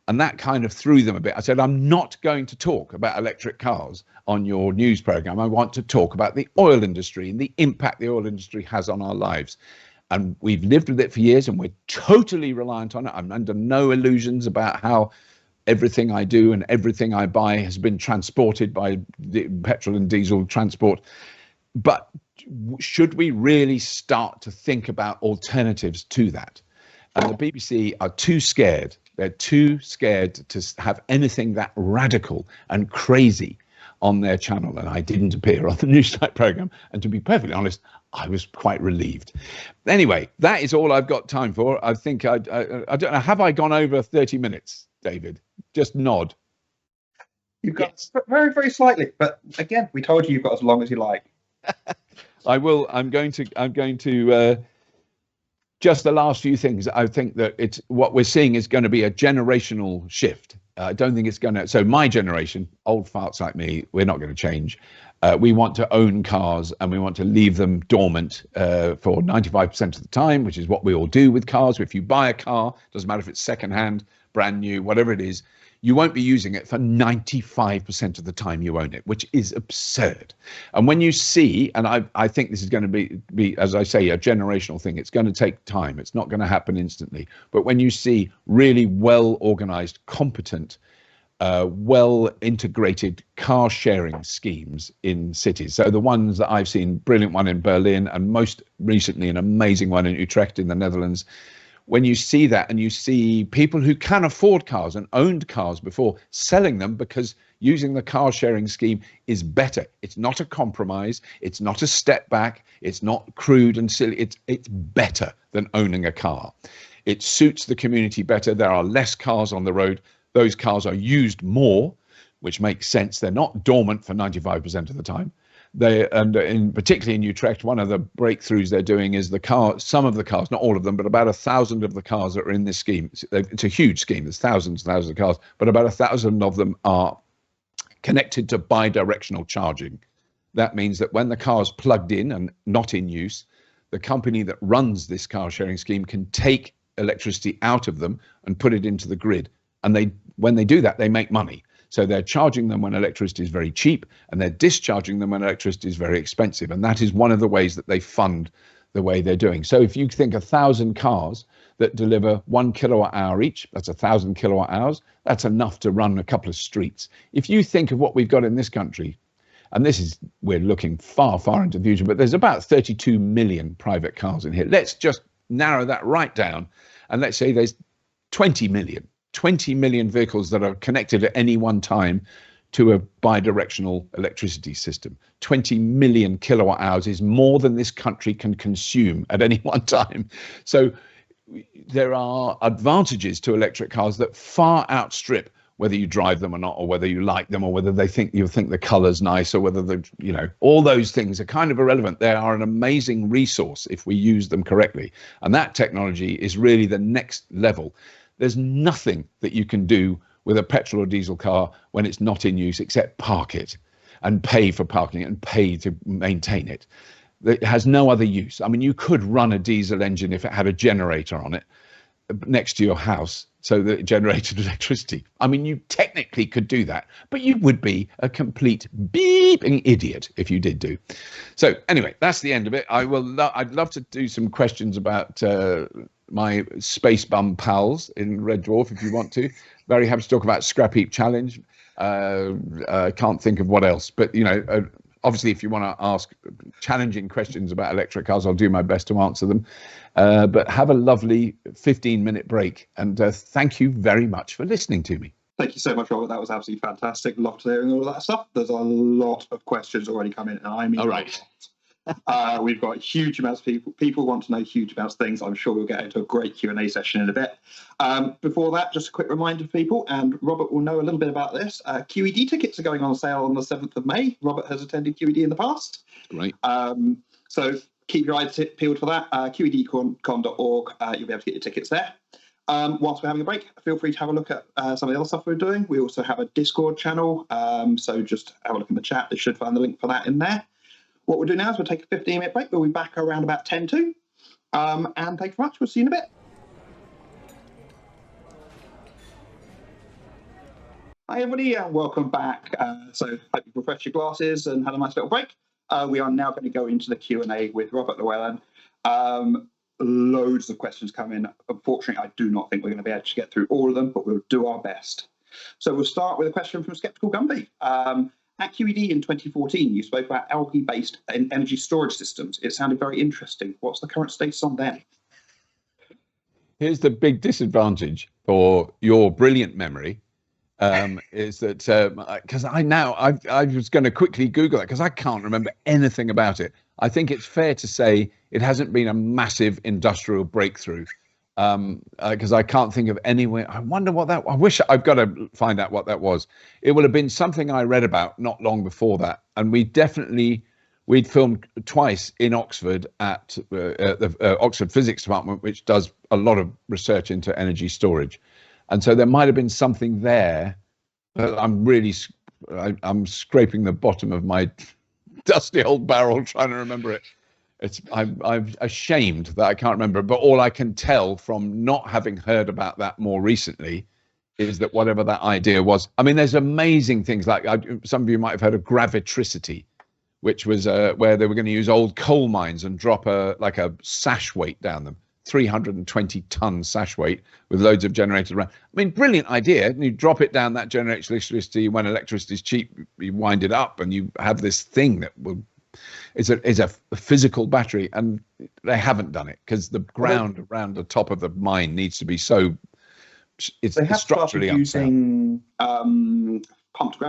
And that kind of threw them a bit. I said, I'm not going to talk about electric cars on your news programme. I want to talk about the oil industry and the impact the oil industry has on our lives. And we've lived with it for years, and we're totally reliant on it. I'm under no illusions about how everything I do and everything I buy has been transported by the petrol and diesel transport. But should we really start to think about alternatives to that? And the BBC are too scared. They're too scared to have anything that radical and crazy on their channel. And I didn't appear on the Newsnight programme. And to be perfectly honest, I was quite relieved. Anyway, that is all I've got time for. I think I don't know. Have I gone over 30 minutes, David? Just nod. You've got very, very slightly. But again, we told you you've got as long as you like. I will. I'm going to just the last few things. I think that it's what we're seeing is going to be a generational shift. I don't think it's going to. So my generation, old farts like me, we're not going to change. We want to own cars, and we want to leave them dormant for 95% of the time, which is what we all do with cars. If you buy a car, doesn't matter if it's secondhand, brand new, whatever it is, you won't be using it for 95% of the time you own it, which is absurd. And when you see, and I think this is going to be, as I say, a generational thing, it's going to take time. It's not going to happen instantly. But when you see really well-organized, competent, well-integrated car sharing schemes in cities. So the ones that I've seen, brilliant one in Berlin, and most recently an amazing one in Utrecht in the Netherlands. When you see that, and you see people who can afford cars and owned cars before selling them because using the car sharing scheme is better. It's not a compromise. It's not a step back. It's not crude and silly. It's better than owning a car. It suits the community better. There are less cars on the road. Those cars are used more, which makes sense. They're not dormant for 95% of the time. Particularly in Utrecht, one of the breakthroughs they're doing is some of the cars, not all of them, but about 1,000 of the cars that are in this scheme. It's a huge scheme. There's thousands and thousands of cars, but about 1,000 of them are connected to bi-directional charging. That means that when the car's plugged in and not in use, the company that runs this car sharing scheme can take electricity out of them and put it into the grid. And when they do that, they make money. So they're charging them when electricity is very cheap, and they're discharging them when electricity is very expensive. And that is one of the ways that they fund the way they're doing. So if you think 1,000 cars that deliver 1 kilowatt hour each, that's 1,000 kilowatt hours, that's enough to run a couple of streets. If you think of what we've got in this country, and we're looking far, far into the future, but there's about 32 million private cars in here. Let's just narrow that right down. And let's say there's 20 million vehicles that are connected at any one time to a bi-directional electricity system. 20 million kilowatt hours is more than this country can consume at any one time. So there are advantages to electric cars that far outstrip whether you drive them or not, or whether you like them, or whether you think the color's nice, or whether all those things are kind of irrelevant. They are an amazing resource if we use them correctly. And that technology is really the next level. There's nothing that you can do with a petrol or diesel car when it's not in use except park it and pay for parking and pay to maintain it. It has no other use. I mean, you could run a diesel engine if it had a generator on it next to your house so that it generated electricity. I mean, you technically could do that, but you would be a complete beeping idiot if you did do. So anyway, that's the end of it. I'd love to do some questions about my space bum pals in Red Dwarf if you want to. Very happy to talk about Scrap Heap Challenge. Can't think of what else, but obviously, if you want to ask challenging questions about electric cars, I'll do my best to answer them. But have a lovely 15-minute break. And thank you very much for listening to me. Thank you so much, Robert. That was absolutely fantastic. Loved hearing all that stuff. There's a lot of questions already coming in. I mean, all right. We've got huge amounts of people. People want to know huge amounts of things. I'm sure we'll get into a great Q&A session in a bit. Before that, just a quick reminder to people, and Robert will know a little bit about this. QED tickets are going on sale on the 7th of May. Robert has attended QED in the past. Great. So keep your eyes peeled for that. QEDcon.org. You'll be able to get your tickets there. Whilst we're having a break, feel free to have a look at some of the other stuff we're doing. We also have a Discord channel. So just have a look in the chat. They should find the link for that in there. What we'll do now is we'll take a 15-minute break. We'll be back around about 10 to. And thank you very much. We'll see you in a bit. Hi, everybody, and welcome back. So hope you've refreshed your glasses and had a nice little break. We are now going to go into the Q&A with Robert Llewellyn. Loads of questions come in. Unfortunately, I do not think we're going to be able to get through all of them, but we'll do our best. So we'll start with a question from Skeptical Gumby. At QED in 2014, you spoke about algae-based energy storage systems. It sounded very interesting. What's the current status on them? Here's the big disadvantage for your brilliant memory, is that because I was going to quickly Google that because I can't remember anything about it. I think it's fair to say it hasn't been a massive industrial breakthrough. Because I can't think of anywhere. I wonder what that. I wish I've got to find out what that was. It would have been something I read about not long before that, and we'd filmed twice in Oxford at the Oxford Physics Department, which does a lot of research into energy storage, and so there might have been something there. But I'm scraping the bottom of my dusty old barrel trying to remember it. I'm ashamed that I can't remember, but all I can tell from not having heard about that more recently is that whatever that idea was, I mean, there's amazing things like some of you might have heard of gravitricity, which was where they were going to use old coal mines and drop a sash weight down them, 320-ton sash weight with loads of generators around. I mean, brilliant idea. You drop it down, that generates electricity. When electricity is cheap, you wind it up and you have this thing that will. It's a physical battery, and they haven't done it because the ground around the top of the mine needs to be so. It's they have structurally started using pumped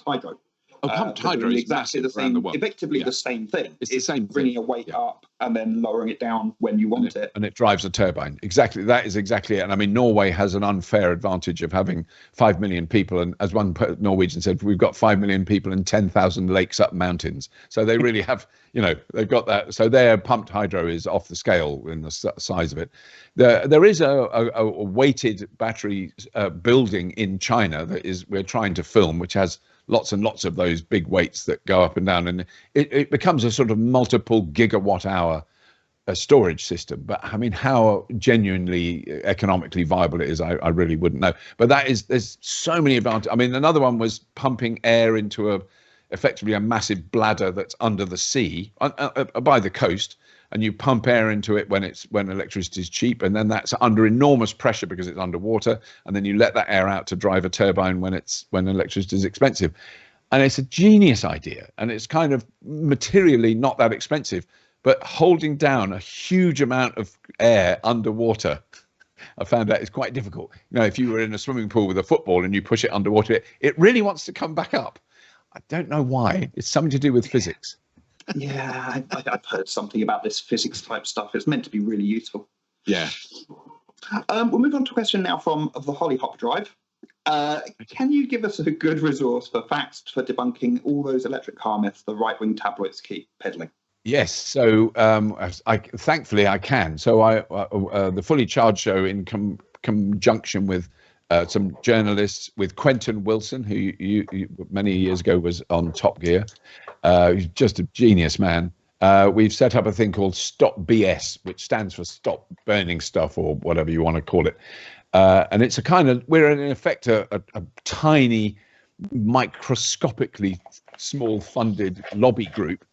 hydro. pumped they're hydro doing is exactly the massive around the same, world. effectively the same thing. It's the same thing. Bringing a weight up and then lowering it down when you want it. And it drives a turbine. Exactly. That is exactly it. And I mean, Norway has an unfair advantage of having 5 million people. And as one Norwegian said, we've got 5 million people and 10,000 lakes up mountains. So they really have, they've got that. So their pumped hydro is off the scale in the size of it. There is a weighted battery building in China that we're trying to film, which has lots and lots of those big weights that go up and down, and it becomes a sort of multiple gigawatt hour storage system. But I mean, how genuinely economically viable it is, I really wouldn't know. But there's so many advantages. I mean, another one was pumping air into effectively a massive bladder that's under the sea by the coast, and you pump air into it when electricity is cheap, and then that's under enormous pressure because it's underwater, and then you let that air out to drive a turbine when electricity is expensive. And it's a genius idea, and it's kind of materially not that expensive, but holding down a huge amount of air underwater, I found out is quite difficult. If you were in a swimming pool with a football and you push it underwater, it really wants to come back up. I don't know why. It's something to do with physics. Yeah, I've heard something about this physics type stuff. It's meant to be really useful. Yeah. We'll move on to a question now from the Hollyhock Drive. Can you give us a good resource for facts for debunking all those electric car myths the right-wing tabloids keep peddling? Yes. So thankfully I can. So the Fully Charged show in conjunction with some journalists, with Quentin Wilson, who many years ago was on Top Gear. He's just a genius man. We've set up a thing called Stop BS, which stands for Stop Burning Stuff, or whatever you want to call it. And it's we're in effect a tiny, microscopically small funded lobby group.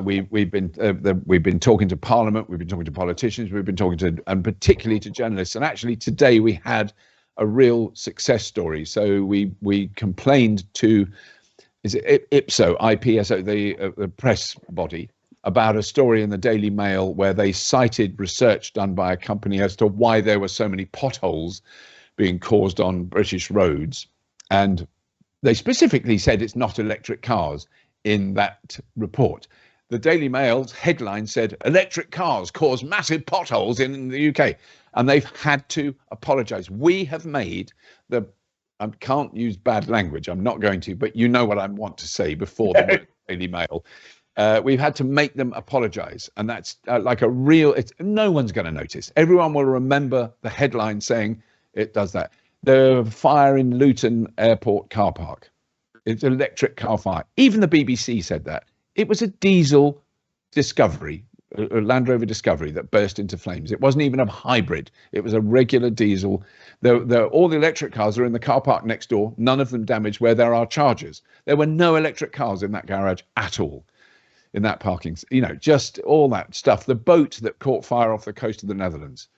We've been talking to Parliament, we've been talking to politicians, we've been talking and particularly to journalists. And actually today we had a real success story. So we complained to, is it IPSO, the press body, about a story in the Daily Mail where they cited research done by a company as to why there were so many potholes being caused on British roads. And they specifically said it's not electric cars in that report. The Daily Mail's headline said, electric cars cause massive potholes in the UK. And they've had to apologise. We have made I can't use bad language, I'm not going to, but you know what I want to say before the Daily Mail. We've had to make them apologise. And that's like a real, no one's going to notice. Everyone will remember the headline saying it does that. The fire in Luton Airport car park. It's an electric car fire. Even the BBC said that. It was a diesel Discovery, a Land Rover Discovery that burst into flames. It wasn't even a hybrid. It was a regular diesel. All the electric cars are in the car park next door, none of them damaged where there are chargers. There were no electric cars in that garage at all, in that parking, just all that stuff. The boat that caught fire off the coast of the Netherlands,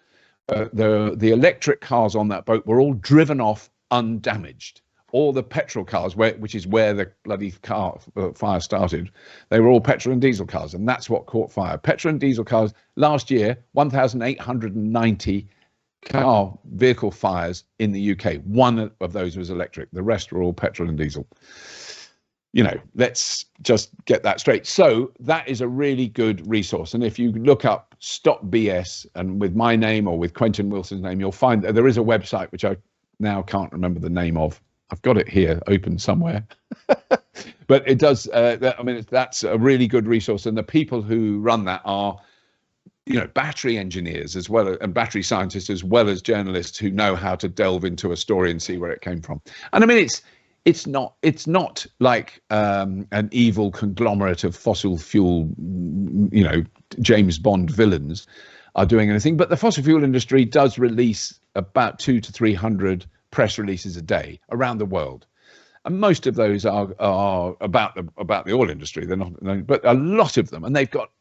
the electric cars on that boat were all driven off undamaged. All the petrol cars, which is where the bloody fire started, they were all petrol and diesel cars, and that's what caught fire. Petrol and diesel cars, last year, 1,890 car vehicle fires in the UK. One of those was electric. The rest were all petrol and diesel. Let's just get that straight. So that is a really good resource. And if you look up Stop BS, and with my name or with Quentin Wilson's name, you'll find that there is a website, which I now can't remember the name of. I've got it here open somewhere, but it does. That's a really good resource. And the people who run that are, battery engineers as well, and battery scientists, as well as journalists who know how to delve into a story and see where it came from. And I mean, it's not like an evil conglomerate of fossil fuel, James Bond villains are doing anything. But the fossil fuel industry does release about 200 to 300 press releases a day around the world, and most of those are about the oil industry. They're not, but a lot of them, and they've got,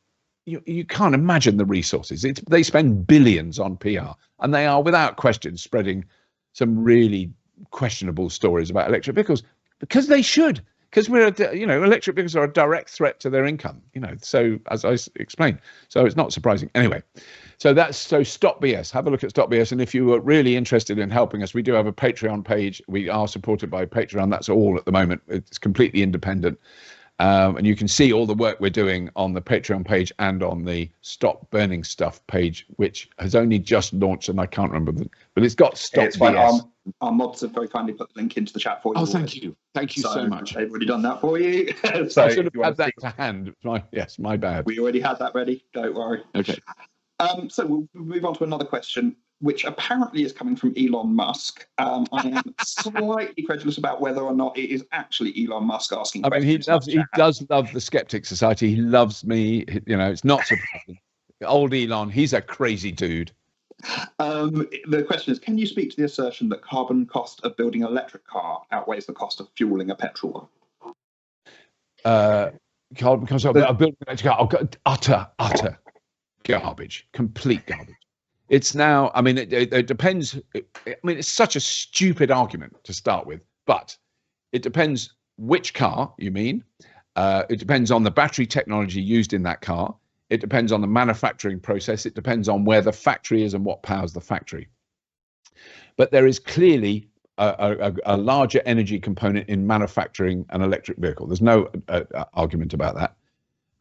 you can't imagine the resources. They spend billions on PR, and they are without question spreading some really questionable stories about electric vehicles because they should. because electric vehicles are a direct threat to their income, so as I explained, so it's not surprising. Anyway, so Stop BS. Have a look at Stop BS. And if you are really interested in helping us, we do have a Patreon page. We are supported by Patreon. That's all at the moment. It's completely independent. And you can see all the work we're doing on the Patreon page and on the Stop Burning Stuff page, which has only just launched, and I can't remember, but it's got Stop BS. Our mods have very kindly put the link into the chat for you. Oh, thank you. Thank you so much. They've already done that for you. So I should have had that to hand. My bad. We already had that ready. Don't worry. Okay. So we'll move on to another question, which apparently is coming from Elon Musk. I am slightly credulous about whether or not it is actually Elon Musk asking questions. He does love the Skeptic Society. He loves me. It's not surprising. Old Elon, he's a crazy dude. The question is, can you speak to the assertion that carbon cost of building an electric car outweighs the cost of fueling a petrol one? Carbon cost of building an electric car, utter garbage, complete garbage. It's now, it depends. It's such a stupid argument to start with, but it depends which car you mean. It depends on the battery technology used in that car. It depends on the manufacturing process. It depends on where the factory is and what powers the factory. But there is clearly a larger energy component in manufacturing an electric vehicle. There's no argument about that.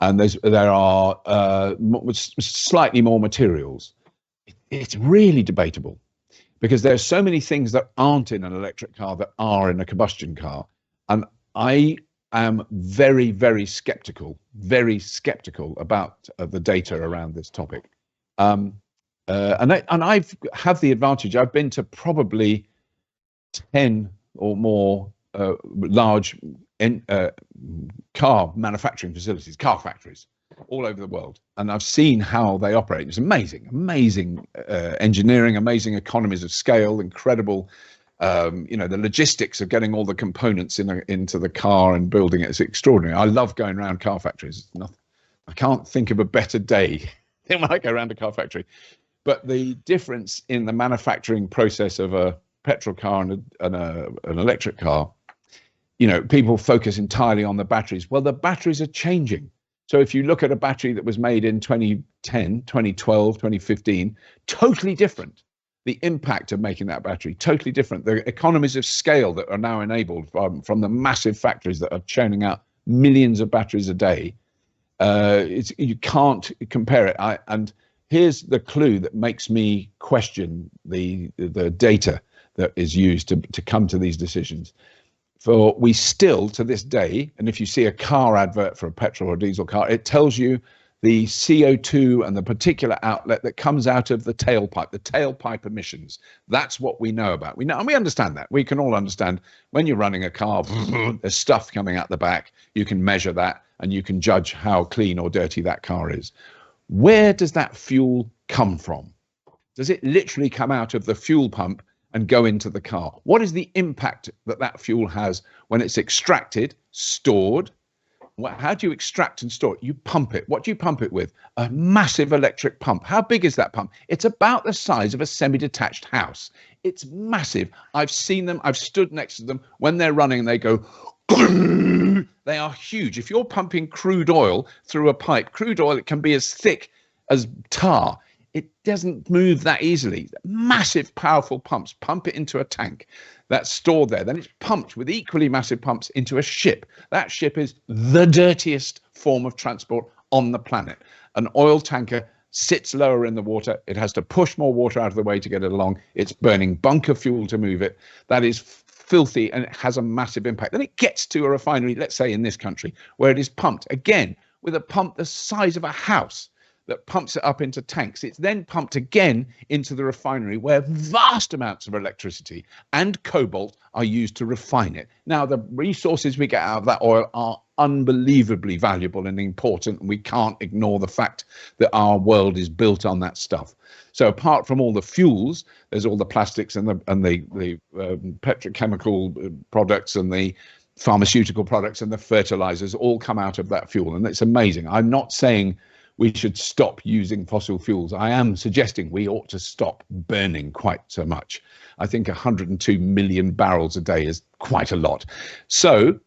And there are slightly more materials. It's really debatable because there's so many things that aren't in an electric car that are in a combustion car. And I am very, very skeptical about the data around this topic. And I've had the advantage. I've been to probably 10 or more large car manufacturing facilities, car factories all over the world, and I've seen how they operate. It's amazing engineering, amazing economies of scale, incredible. The logistics of getting all the components into the car and building it is extraordinary. I love going around car factories. I can't think of a better day than when I go around a car factory. But the difference in the manufacturing process of a petrol car and an electric car, people focus entirely on the batteries. Well, the batteries are changing. So if you look at a battery that was made in 2010, 2012, 2015, totally different. The impact of making that battery, totally different. The economies of scale that are now enabled from the massive factories that are churning out millions of batteries a day, you can't compare it. And here's the clue that makes me question the data that is used to come to these decisions. For we still, to this day, and if you see a car advert for a petrol or diesel car, it tells you the CO2 and the particulate outlet that comes out of the tailpipe emissions. That's what we know about. We know, and we understand that. We can all understand when you're running a car, there's stuff coming out the back. You can measure that and you can judge how clean or dirty that car is. Where does that fuel come from? Does it literally come out of the fuel pump and go into the car? What is the impact that fuel has when it's extracted, stored? How do you extract and store it? You pump it. What do you pump it with? A massive electric pump. How big is that pump? It's about the size of a semi-detached house. It's massive. I've seen them. I've stood next to them. When they're running, they go, they are huge. If you're pumping crude oil through a pipe, crude oil, it can be as thick as tar. It doesn't move that easily. Massive, powerful pumps. Pump it into a tank that's stored there. Then it's pumped with equally massive pumps into a ship. That ship is the dirtiest form of transport on the planet. An oil tanker sits lower in the water. It has to push more water out of the way to get it along. It's burning bunker fuel to move it. That is filthy, and it has a massive impact. Then it gets to a refinery, let's say in this country, where it is pumped, again, with a pump the size of a house, that pumps it up into tanks. It's then pumped again into the refinery where vast amounts of electricity and cobalt are used to refine it. Now, the resources we get out of that oil are unbelievably valuable and important, and we can't ignore the fact that our world is built on that stuff. So apart from all the fuels, there's all the plastics and the petrochemical products and the pharmaceutical products and the fertilizers all come out of that fuel. And it's amazing. I'm not saying we should stop using fossil fuels. I am suggesting we ought to stop burning quite so much. I think 102 million barrels a day is quite a lot. So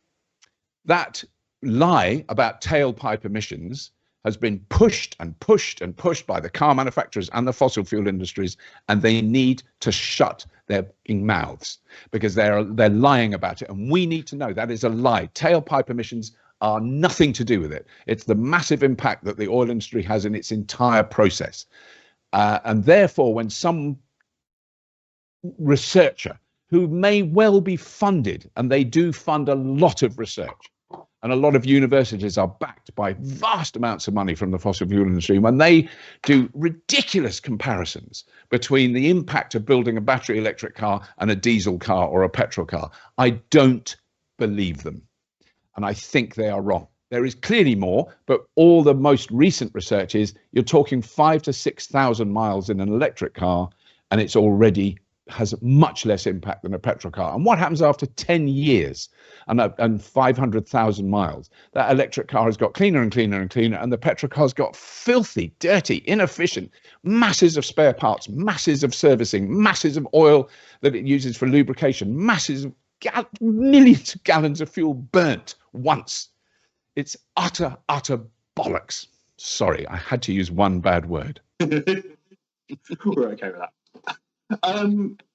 That lie about tailpipe emissions has been pushed and pushed and pushed by the car manufacturers and the fossil fuel industries, and they need to shut their mouths because they're lying about it. And we need to know that is a lie. Tailpipe emissions are nothing to do with it. It's the massive impact that the oil industry has in its entire process. And therefore, when some researcher who may well be funded, and they do fund a lot of research, and a lot of universities are backed by vast amounts of money from the fossil fuel industry, when they do ridiculous comparisons between the impact of building a battery electric car and a diesel car or a petrol car, I don't believe them. And I think they are wrong. There is clearly more, but all the most recent research is you're talking 5,000 to 6,000 miles in an electric car, and it's already has much less impact than a petrol car. And what happens after 10 years and 500,000 miles? That electric car has got cleaner and cleaner and cleaner, and the petrol car's got filthy, dirty, inefficient, masses of spare parts, masses of servicing, masses of oil that it uses for lubrication, masses of millions of gallons of fuel burnt once. It's utter bollocks. Sorry, I had to use one bad word. We're okay with that.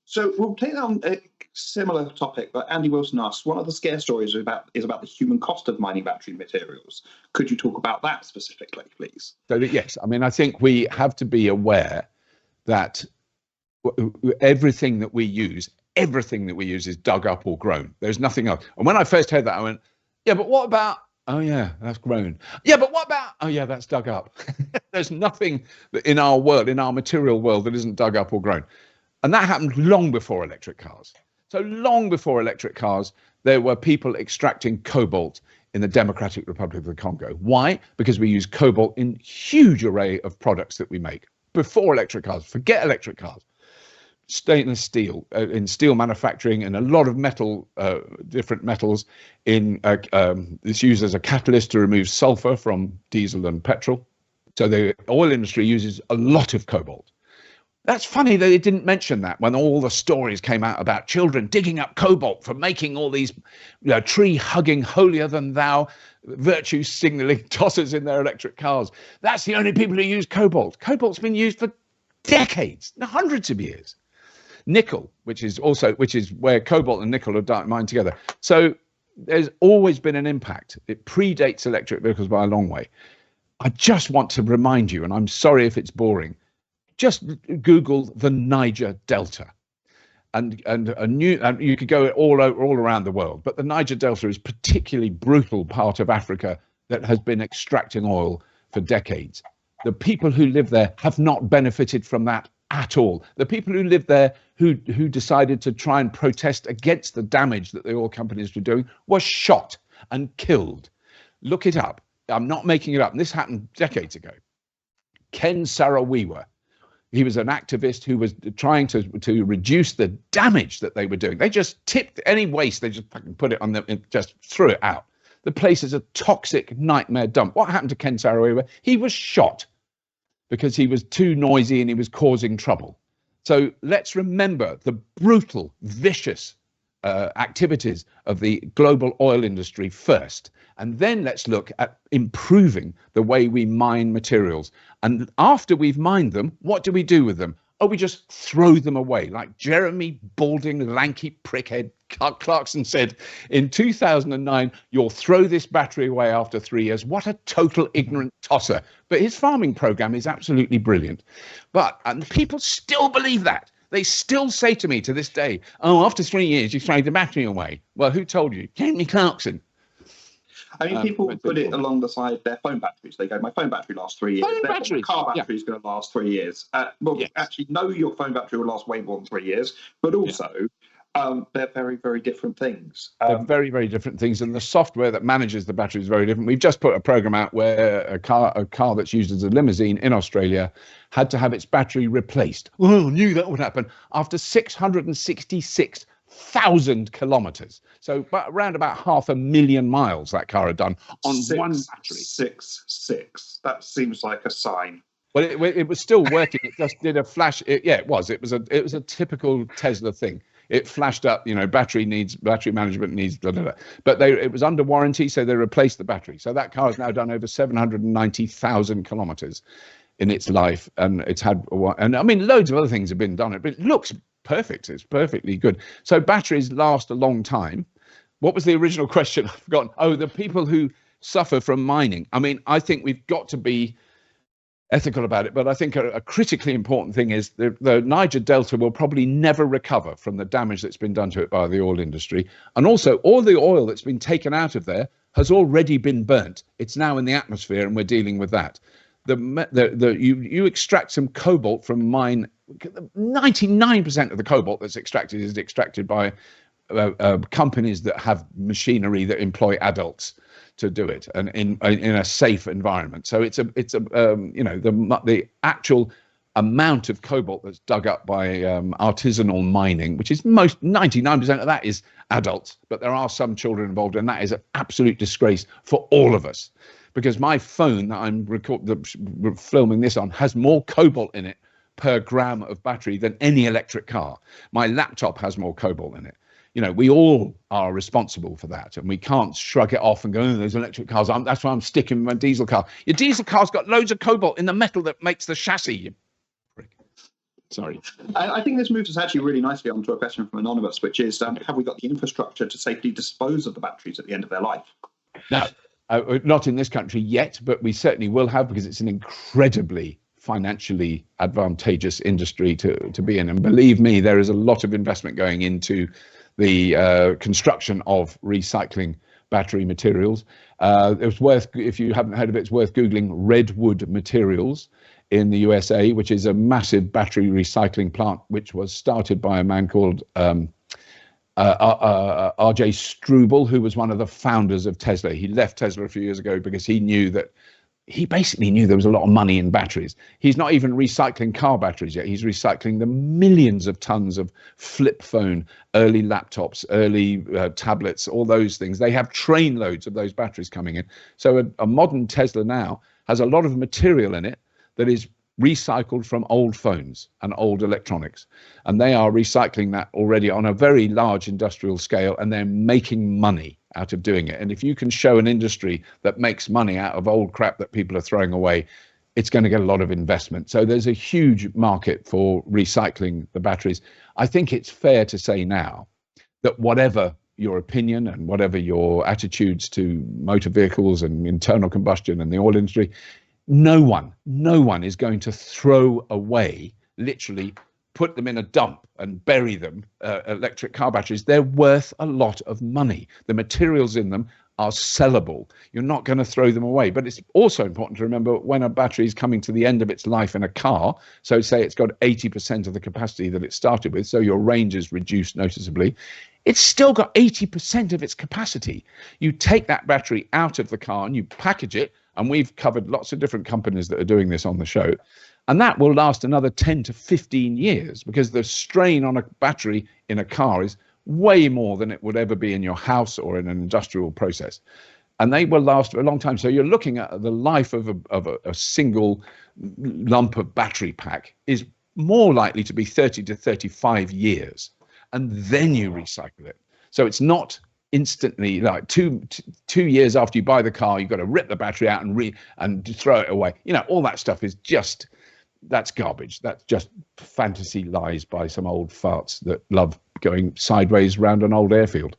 So we'll take on a similar topic, but Andy Wilson asks, one of the scare stories is about the human cost of mining battery materials. Could you talk about that specifically, please? So yes, I mean, I think we have to be aware that everything that we use is dug up or grown. There's nothing else. And when I first heard that, I went, yeah, but what about, oh yeah, that's grown. Yeah, but what about, oh yeah, that's dug up. There's nothing in our world, in our material world, that isn't dug up or grown. And that happened long before electric cars. So long before electric cars, there were people extracting cobalt in the Democratic Republic of the Congo. Why? Because we use cobalt in huge array of products that we make. Before electric cars, forget electric cars. Stainless steel, in steel manufacturing, and a lot of metal, different metals. It's used as a catalyst to remove sulfur from diesel and petrol. So the oil industry uses a lot of cobalt. That's funny that they didn't mention that when all the stories came out about children digging up cobalt for making all these tree-hugging, holier-than-thou, virtue-signalling tossers in their electric cars. That's the only people who use cobalt. Cobalt's been used for decades, hundreds of years. Nickel, which is where cobalt and nickel are mined together. So there's always been an impact. It predates electric vehicles by a long way. I just want to remind you, and I'm sorry if it's boring, just Google the Niger Delta, and you could go all around the world, but the Niger Delta is a particularly brutal part of Africa that has been extracting oil for decades. The people who live there have not benefited from that at all. The people who live there who decided to try and protest against the damage that the oil companies were doing were shot and killed. Look it up. I'm not making it up. And this happened decades ago. Ken Saro-Wiwa, he was an activist who was trying to reduce the damage that they were doing. They just tipped any waste. They just fucking put it on them and just threw it out. The place is a toxic nightmare dump. What happened to Ken Saro-Wiwa? He was shot because he was too noisy and he was causing trouble. So let's remember the brutal, vicious activities of the global oil industry first. And then let's look at improving the way we mine materials. And after we've mined them, what do we do with them? Oh, we just throw them away. Like Jeremy balding, lanky prickhead Clarkson said in 2009, you'll throw this battery away after 3 years. What a total ignorant tosser. But his farming program is absolutely brilliant. And people still believe that. They still say to me to this day, oh, after 3 years, you throw the battery away. Well, who told you? Jeremy Clarkson. I mean, people put it along the side their phone batteries. They go, my phone battery lasts 3 years. My car battery is going to last 3 years. Yes. Actually, no, your phone battery will last way more than 3 years. But also, they're very, very different things. They're very, very different things. And the software that manages the battery is very different. We've just put a program out where a car that's used as a limousine in Australia had to have its battery replaced. Oh, I knew that would happen after 666,000 kilometers. So around about 500,000 miles that car had done on one battery. 666. That seems like a sign. Well, it was still working. It just did a flash. It was a typical Tesla thing. it flashed up, battery management needs, blah, blah, blah. But it was under warranty, so they replaced the battery. So that car has now done over 790,000 kilometers in its life, and it's had, and I mean, loads of other things have been done, but it looks perfect. It's perfectly good. So batteries last a long time. What was the original question? I've forgotten. Oh, the people who suffer from mining. I mean, I think we've got to be ethical about it, but I think a critically important thing is the Niger Delta will probably never recover from the damage that's been done to it by the oil industry. And also, all the oil that's been taken out of there has already been burnt. It's now in the atmosphere, and we're dealing with that. You extract some cobalt from mine. 99% of the cobalt that's extracted is extracted by companies that have machinery that employ adults to do it, and in a safe environment. So it's the actual amount of cobalt that's dug up by artisanal mining, which is 99% of that is adults, but there are some children involved, and that is an absolute disgrace for all of us. Because my phone that I'm filming this on has more cobalt in it per gram of battery than any electric car. My laptop has more cobalt in it. We all are responsible for that, and we can't shrug it off and go, oh, those electric cars. That's why I'm sticking with my diesel car. Your diesel car's got loads of cobalt in the metal that makes the chassis. You prick. Sorry. I think this moves us actually really nicely onto a question from Anonymous, which is, have we got the infrastructure to safely dispose of the batteries at the end of their life? No, not in this country yet, but we certainly will have, because it's an incredibly financially advantageous industry to be in. And believe me, there is a lot of investment going into the construction of recycling battery materials. It's worth, if you haven't heard of it, it's worth Googling Redwood Materials in the USA, which is a massive battery recycling plant, which was started by a man called R.J. Struble, who was one of the founders of Tesla. He left Tesla a few years ago because he basically knew there was a lot of money in batteries. He's not even recycling car batteries yet. He's recycling the millions of tons of flip phone, early laptops, early tablets, all those things. They have train loads of those batteries coming in. So a modern Tesla now has a lot of material in it that is recycled from old phones and old electronics. And they are recycling that already on a very large industrial scale, and they're making money out of doing it. And if you can show an industry that makes money out of old crap that people are throwing away, it's going to get a lot of investment. So there's a huge market for recycling the batteries. I think it's fair to say now that whatever your opinion and whatever your attitudes to motor vehicles and internal combustion and the oil industry, no one is going to throw away, literally put them in a dump and bury them, electric car batteries. They're worth a lot of money. The materials in them are sellable. You're not going to throw them away. But it's also important to remember, when a battery is coming to the end of its life in a car, so say it's got 80% of the capacity that it started with, so your range is reduced noticeably, it's still got 80% of its capacity. You take that battery out of the car and you package it, and we've covered lots of different companies that are doing this on the show, and that will last another 10 to 15 years, because the strain on a battery in a car is way more than it would ever be in your house or in an industrial process. And they will last for a long time. So you're looking at the life of a single lump of battery pack is more likely to be 30 to 35 years. And then you recycle it. So it's not instantly, like two years after you buy the car, you've got to rip the battery out and throw it away. All that stuff is just, that's garbage. That's just fantasy lies by some old farts that love going sideways around an old airfield.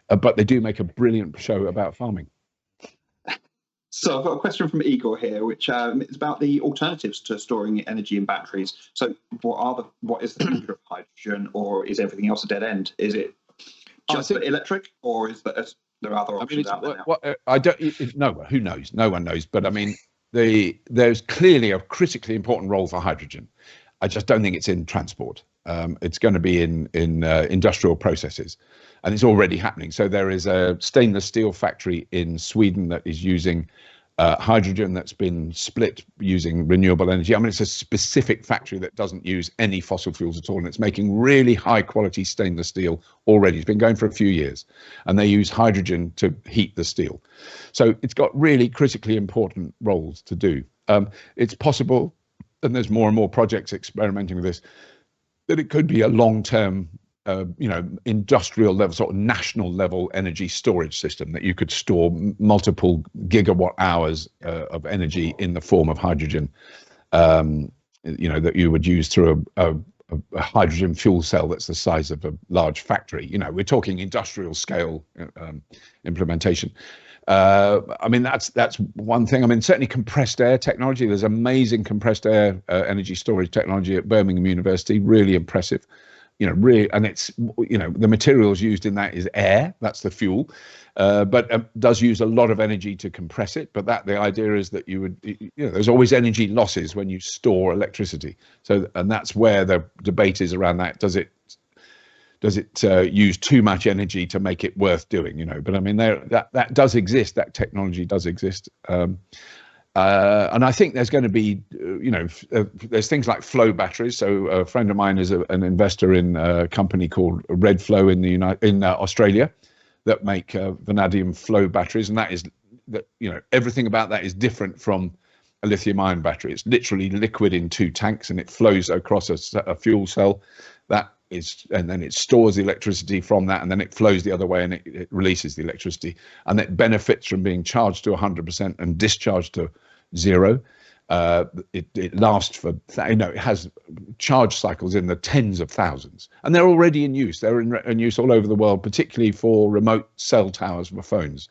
But they do make a brilliant show about farming. So I've got a question from Igor here, which is about the alternatives to storing energy in batteries. So what is the future of hydrogen, or is everything else a dead end? Is it just electric, or is there other options out there now? I don't know. Who knows? No one knows. But I mean, there's clearly a critically important role for hydrogen. I just don't think it's in transport. It's going to be in industrial processes, and it's already happening. So there is a stainless steel factory in Sweden that is using hydrogen that's been split using renewable energy. I mean, it's a specific factory that doesn't use any fossil fuels at all, and it's making really high quality stainless steel already. It's been going for a few years, and they use hydrogen to heat the steel. So it's got really critically important roles to do. It's possible, and there's more and more projects experimenting with this, that it could be a long-term industrial level, sort of national level energy storage system that you could store multiple gigawatt hours of energy in the form of hydrogen, that you would use through a hydrogen fuel cell that's the size of a large factory. We're talking industrial scale implementation. That's one thing. Certainly compressed air technology. There's amazing compressed air energy storage technology at Birmingham University. Really impressive. And it's, the materials used in that is air. That's the fuel, but does use a lot of energy to compress it. But the idea is that there's always energy losses when you store electricity. And that's where the debate is around that. Does it use too much energy to make it worth doing? But that does exist. That technology does exist. And I think there's going to be, there's things like flow batteries. So a friend of mine is an investor in a company called Red Flow in Australia that make vanadium flow batteries. And everything about that is different from a lithium ion battery. It's literally liquid in 2 tanks and it flows across a fuel cell. And then it stores the electricity from that, and then it flows the other way and it releases the electricity, and it benefits from being charged to 100% and discharged to 0. It lasts for, it has charge cycles in the tens of thousands, and they're already in use. They're in use all over the world, particularly for remote cell towers for phones,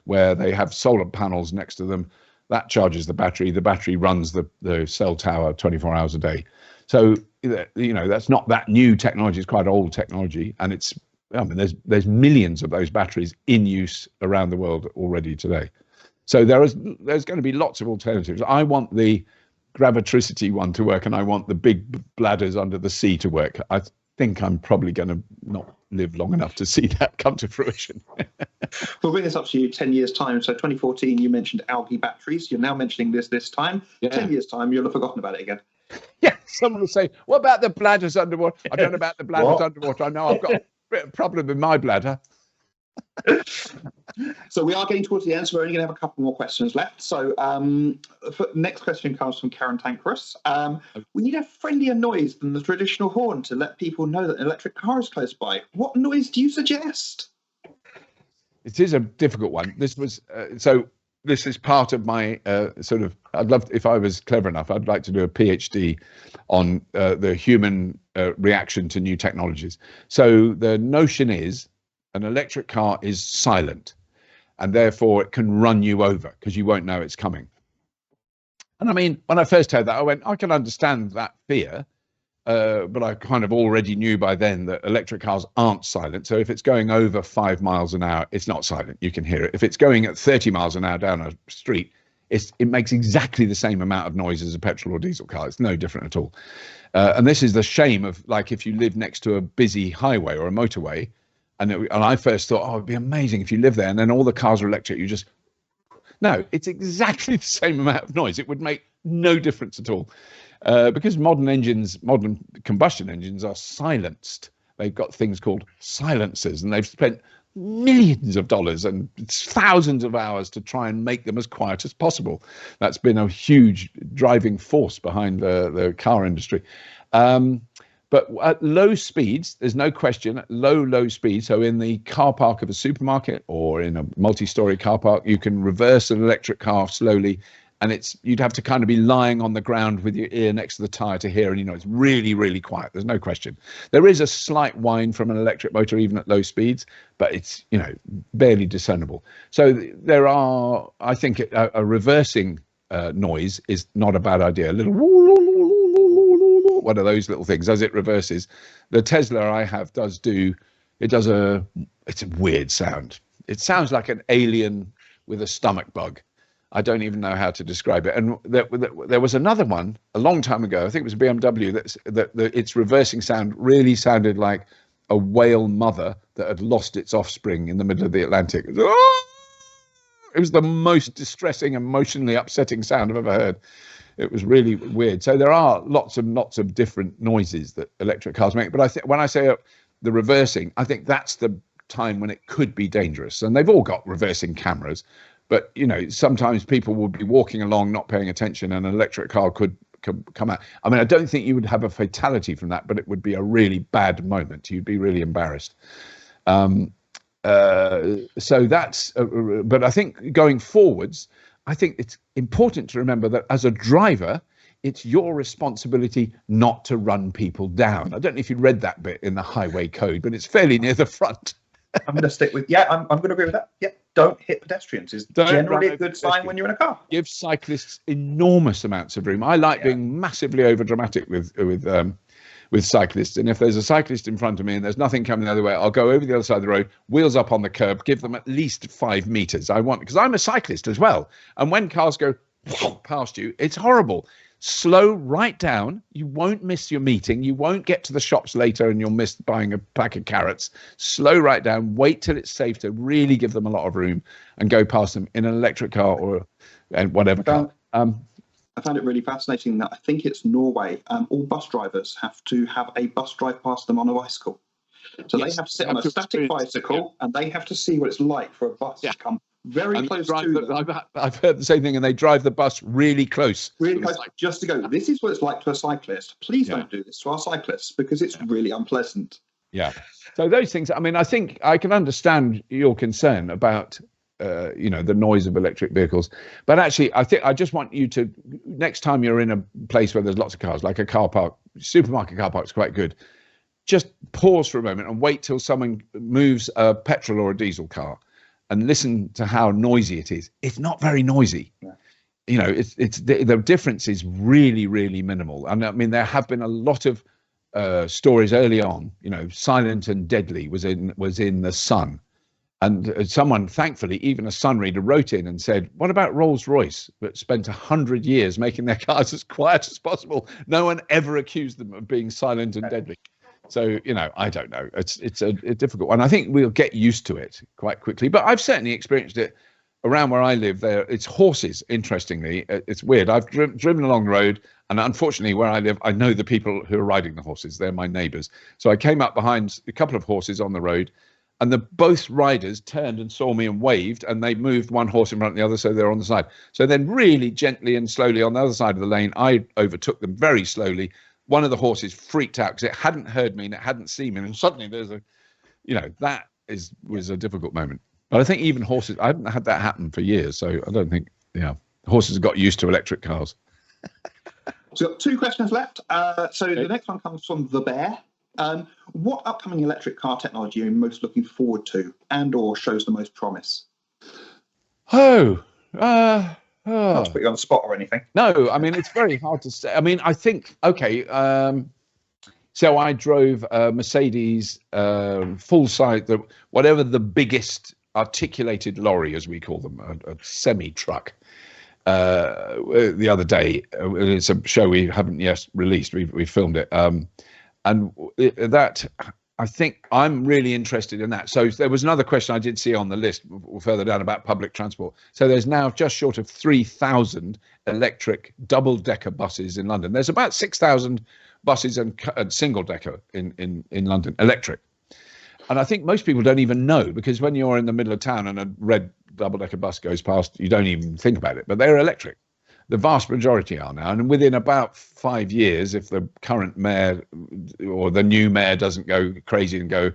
where they have solar panels next to them. That charges the battery. The battery runs the cell tower 24 hours a day. So, that's not that new technology. It's quite old technology. And there's millions of those batteries in use around the world already today. So there's going to be lots of alternatives. I want the gravitricity one to work, and I want the big bladders under the sea to work. I think I'm probably going to not live long enough to see that come to fruition. We'll bring this up to you 10 years' time. So 2014, you mentioned algae batteries. You're now mentioning this time. Yeah. 10 years' time, you'll have forgotten about it again. Yeah, someone will say, what about the bladders underwater? I don't know about the bladders underwater. I know I've got a bit of problem with my bladder. So we are getting towards the end, so we're only going to have a couple more questions left. So next question comes from Karen Tankerus. We need a friendlier noise than the traditional horn to let people know that an electric car is close by. What noise do you suggest? It is a difficult one. This is part of my I'd love, if I was clever enough, I'd like to do a PhD on the human reaction to new technologies. So the notion is an electric car is silent, and therefore it can run you over because you won't know it's coming. And when I first heard that, I went, I can understand that fear, but I kind of already knew by then that electric cars aren't silent. So if it's going over 5 miles an hour, it's not silent. You can hear it. If it's going at 30 miles an hour down a street, it makes exactly the same amount of noise as a petrol or diesel car. It's no different at all. And this is the shame of, like, if you live next to a busy highway or a motorway, and I first thought, it'd be amazing if you live there and then all the cars are electric. No, it's exactly the same amount of noise. It would make no difference at all. Because modern combustion engines are silenced. They've got things called silencers, and they've spent millions of dollars and thousands of hours to try and make them as quiet as possible. That's been a huge driving force behind the car industry. But at low speeds, there's no question, at low speeds. So in the car park of a supermarket or in a multi-story car park, you can reverse an electric car slowly. And you'd have to kind of be lying on the ground with your ear next to the tire to hear, and it's really, really quiet. There's no question. There is a slight whine from an electric motor even at low speeds, but it's barely discernible. So there are, I think, a reversing noise is not a bad idea. A little one of those little things as it reverses. The Tesla I have it's a weird sound. It sounds like an alien with a stomach bug. I don't even know how to describe it. And there was another one a long time ago. I think it was a BMW that its reversing sound really sounded like a whale mother that had lost its offspring in the middle of the Atlantic. It was the most distressing, emotionally upsetting sound I've ever heard. It was really weird. So there are lots of different noises that electric cars make. But when I say the reversing, I think that's the time when it could be dangerous. And they've all got reversing cameras. But, sometimes people will be walking along, not paying attention, and an electric car could come out. I mean, I don't think you would have a fatality from that, but it would be a really bad moment. You'd be really embarrassed. So that's, but I think going forwards, I think it's important to remember that as a driver, it's your responsibility not to run people down. I don't know if you read that bit in the highway code, but it's fairly near the front. I'm going to stick with, I'm going to agree with that. Yeah, don't hit pedestrians is generally a good sign when you're in a car. Give cyclists enormous amounts of room. I like being massively over dramatic with cyclists, and if there's a cyclist in front of me and there's nothing coming the other way, I'll go over the other side of the road, wheels up on the curb, give them at least 5 meters. Because I'm a cyclist as well, and when cars go past you, it's horrible. Slow right down. You won't miss your meeting. You won't get to the shops later and you'll miss buying a pack of carrots. Slow right down. Wait till it's safe to really give them a lot of room and go past them in an electric car or whatever car. I found it really fascinating that I think it's Norway. All bus drivers have to have a bus drive past them on a bicycle. So they have to sit on a static bicycle and they have to see what it's like for a bus to come very close to them. I've heard the same thing, and they drive the bus really close. Really close, just to go, this is what it's like to a cyclist. Please don't do this to our cyclists because it's really unpleasant. Yeah. So those things, I mean, I think I can understand your concern about the noise of electric vehicles, but actually I just want you to, next time you're in a place where there's lots of cars, like a car park, supermarket car park is quite good, just pause for a moment and wait till someone moves a petrol or a diesel car and listen to how noisy it is. It's not very noisy. It's the difference is really, really minimal. And I mean, there have been a lot of stories early on, Silent and Deadly was in the Sun. And someone, thankfully, even a Sun reader wrote in and said, what about Rolls-Royce, that spent 100 years making their cars as quiet as possible? No one ever accused them of being silent and deadly. So, I don't know. It's a difficult one. I think we'll get used to it quite quickly. But I've certainly experienced it around where I live. There, it's horses, interestingly. It's weird. I've driven along the road, and unfortunately, where I live, I know the people who are riding the horses. They're my neighbours. So I came up behind a couple of horses on the road, and both riders turned and saw me and waved, and they moved one horse in front of the other, so they're on the side. So then really gently and slowly on the other side of the lane, I overtook them very slowly. One of the horses freaked out because it hadn't heard me and it hadn't seen me. And suddenly there's was a difficult moment. But I think even horses, I haven't had that happen for years. So I don't think, horses have got used to electric cars. So we've got 2 questions left. The next one comes from The Bear. What upcoming electric car technology are you most looking forward to and or shows the most promise? Not to put you on the spot or anything. No, I mean, it's very hard to say. I mean, I think, so I drove a Mercedes full size, whatever the biggest articulated lorry, as we call them, a semi-truck, the other day. It's a show we haven't yet released. We filmed it. That, I think I'm really interested in that. So there was another question I did see on the list further down about public transport. So there's now just short of 3,000 electric double-decker buses in London. There's about 6,000 buses and single-decker in London, electric. And I think most people don't even know, because when you're in the middle of town and a red double-decker bus goes past, you don't even think about it, but they're electric. The vast majority are now, and within about 5 years, if the current mayor or the new mayor doesn't go crazy and go,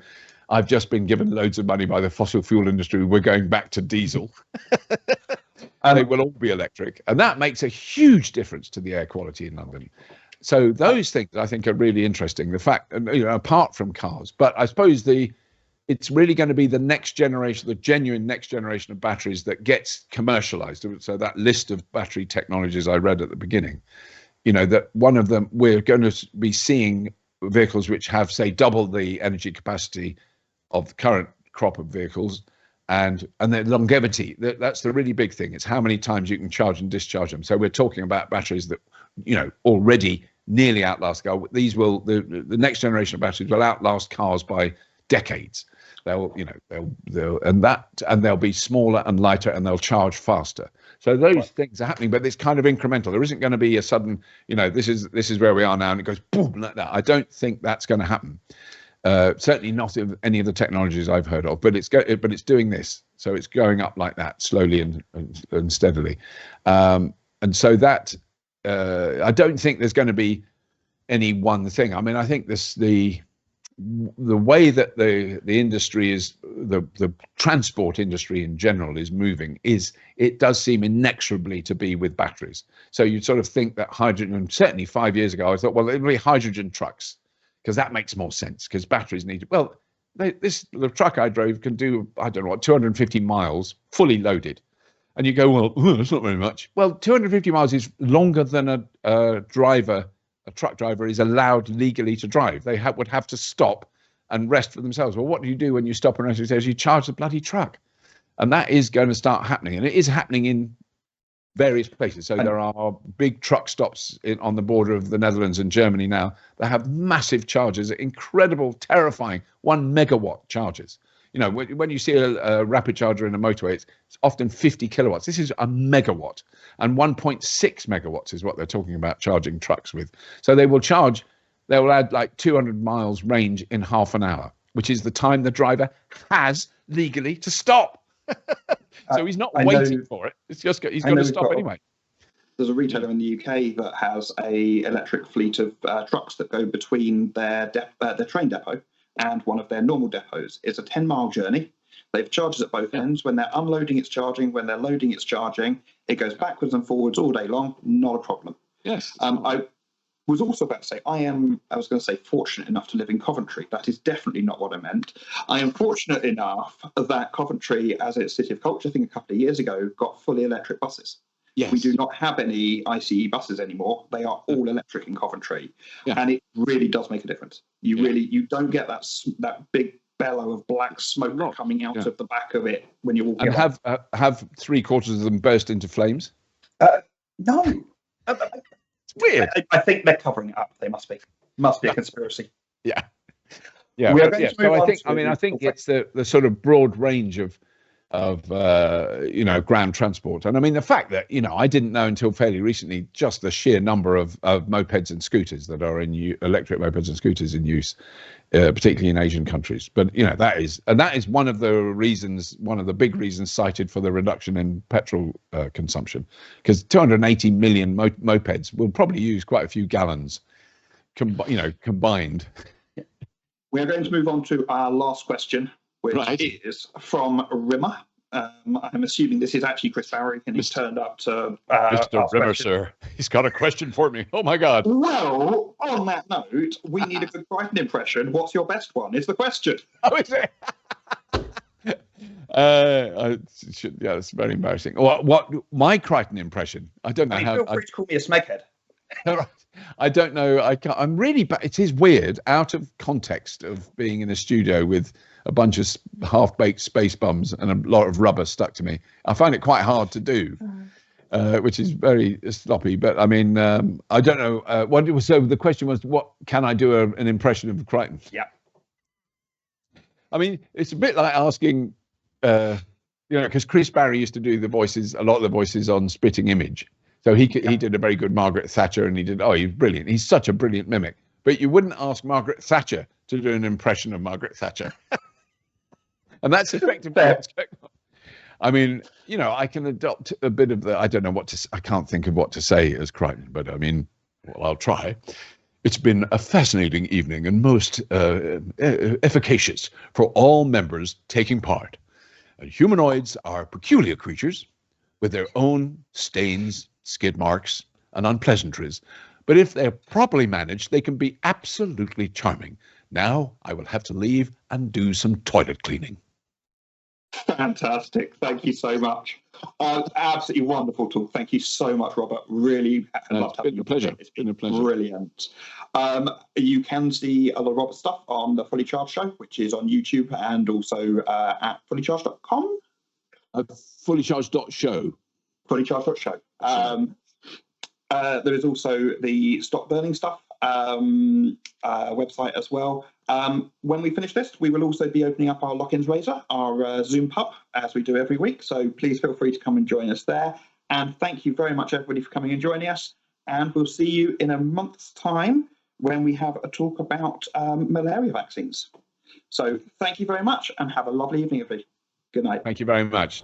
I've just been given loads of money by the fossil fuel industry, we're going back to diesel, they will all be electric. And that makes a huge difference to the air quality in London. So those things I think are really interesting, the fact, apart from cars. But I suppose it's really going to be the next generation, the genuine next generation of batteries that gets commercialized. So that list of battery technologies I read at the beginning, that one of them, we're going to be seeing vehicles which have, say, double the energy capacity of the current crop of vehicles, and their longevity. That's the really big thing. It's how many times you can charge and discharge them. So we're talking about batteries that, already nearly outlast cars. These will, the next generation of batteries will outlast cars by decades. They'll be smaller and lighter, and they'll charge faster. So those things are happening, but it's kind of incremental. There isn't going to be a sudden, this is where we are now, and it goes boom like that. I don't think that's going to happen. Certainly not in any of the technologies I've heard of. But it's doing this, so it's going up like that, slowly and steadily. And so that I don't think there's going to be any one thing. I mean, I think the way that the industry is, the transport industry in general is moving, is it does seem inexorably to be with batteries. So you'd sort of think that hydrogen, and certainly 5 years ago, I thought, well, it'll be hydrogen trucks, because that makes more sense, because batteries need, well, the truck I drove can do, I don't know what, 250 miles fully loaded. And you go, well, that's not very much. Well, 250 miles is longer than a truck driver is allowed legally to drive. They would have to stop and rest for themselves. Well, what do you do when you stop and rest for yourselves? You charge the bloody truck. And that is going to start happening. And it is happening in various places. So there are big truck stops on the border of the Netherlands and Germany now that have massive chargers, incredible, terrifying 1 megawatt chargers. You know, when you see a rapid charger in a motorway, it's often 50 kilowatts. This is a megawatt, and 1.6 megawatts is what they're talking about charging trucks with. So they will add like 200 miles range in half an hour, which is the time the driver has legally to stop. So he's not waiting for it. It's just he's got to stop anyway. There's a retailer in the UK that has a electric fleet of trucks that go between their train depot and one of their normal depots. It's a 10-mile journey. They've chargers at both ends. When they're unloading, it's charging. When they're loading, it's charging. It goes backwards and forwards all day long. Not a problem. Yes. I was also about to say, I was going to say fortunate enough to live in Coventry. That is definitely not what I meant. I am fortunate enough that Coventry, as its city of culture, I think a couple of years ago, got fully electric buses. Yes. We do not have any ICE buses anymore. They are all electric in Coventry, yeah. And it really does make a difference. You don't get that big bellow of black smoke coming out of the back of it when you're walking. And have 3/4 of them burst into flames? No, it's weird. I think they're covering it up. They must be a conspiracy. Yeah. So I think it's the sort of broad range of ground transport. And I mean, the fact that, I didn't know until fairly recently just the sheer number of mopeds and scooters that are electric mopeds and scooters in use, particularly in Asian countries. But, that is one of the big reasons cited for the reduction in petrol consumption, because 280 million mopeds will probably use quite a few gallons combined. We're going to move on to our last question, which is from Rimmer. I'm assuming this is actually Chris Barry, and he's turned up to... Mr. Rimmer, sir. He's got a question for me. Oh, my God. Well, on that note, we need a good Crichton impression. What's your best one, is the question. Oh, is it? It's very embarrassing. What my Crichton impression? I don't know how... Feel free to call me a smeghead. I don't know. I'm really bad. It is weird, out of context of being in a studio with a bunch of half-baked space bums and a lot of rubber stuck to me. I find it quite hard to do, which is very sloppy. But I mean, I don't know. So the question was, what can I do an impression of Crichton? Yeah. I mean, it's a bit like asking, because Chris Barry used to do a lot of the voices on Spitting Image. So he did a very good Margaret Thatcher, and he's brilliant. He's such a brilliant mimic. But you wouldn't ask Margaret Thatcher to do an impression of Margaret Thatcher. And that's effectively what's going on. I mean, I can adopt a bit of I don't know I can't think of what to say as Crichton, but I mean, well, I'll try. It's been a fascinating evening and most efficacious for all members taking part. And humanoids are peculiar creatures with their own stains, skid marks, and unpleasantries. But if they're properly managed, they can be absolutely charming. Now I will have to leave and do some toilet cleaning. Fantastic. Thank you so much. Absolutely wonderful talk. Thank you so much, Robert. Really loved having you. It's been a pleasure. Brilliant. You can see a lot of Robert's stuff on the Fully Charged Show, which is on YouTube and also at fullycharged.com. Fullycharged.show. Fullycharged.show. There is also the Stop Burning Stuff website as well. When we finish this, we will also be opening up our Lock-ins Razor, our Zoom pub, as we do every week. So please feel free to come and join us there. And thank you very much, everybody, for coming and joining us. And we'll see you in a month's time when we have a talk about malaria vaccines. So thank you very much and have a lovely evening, everybody. Good night. Thank you very much.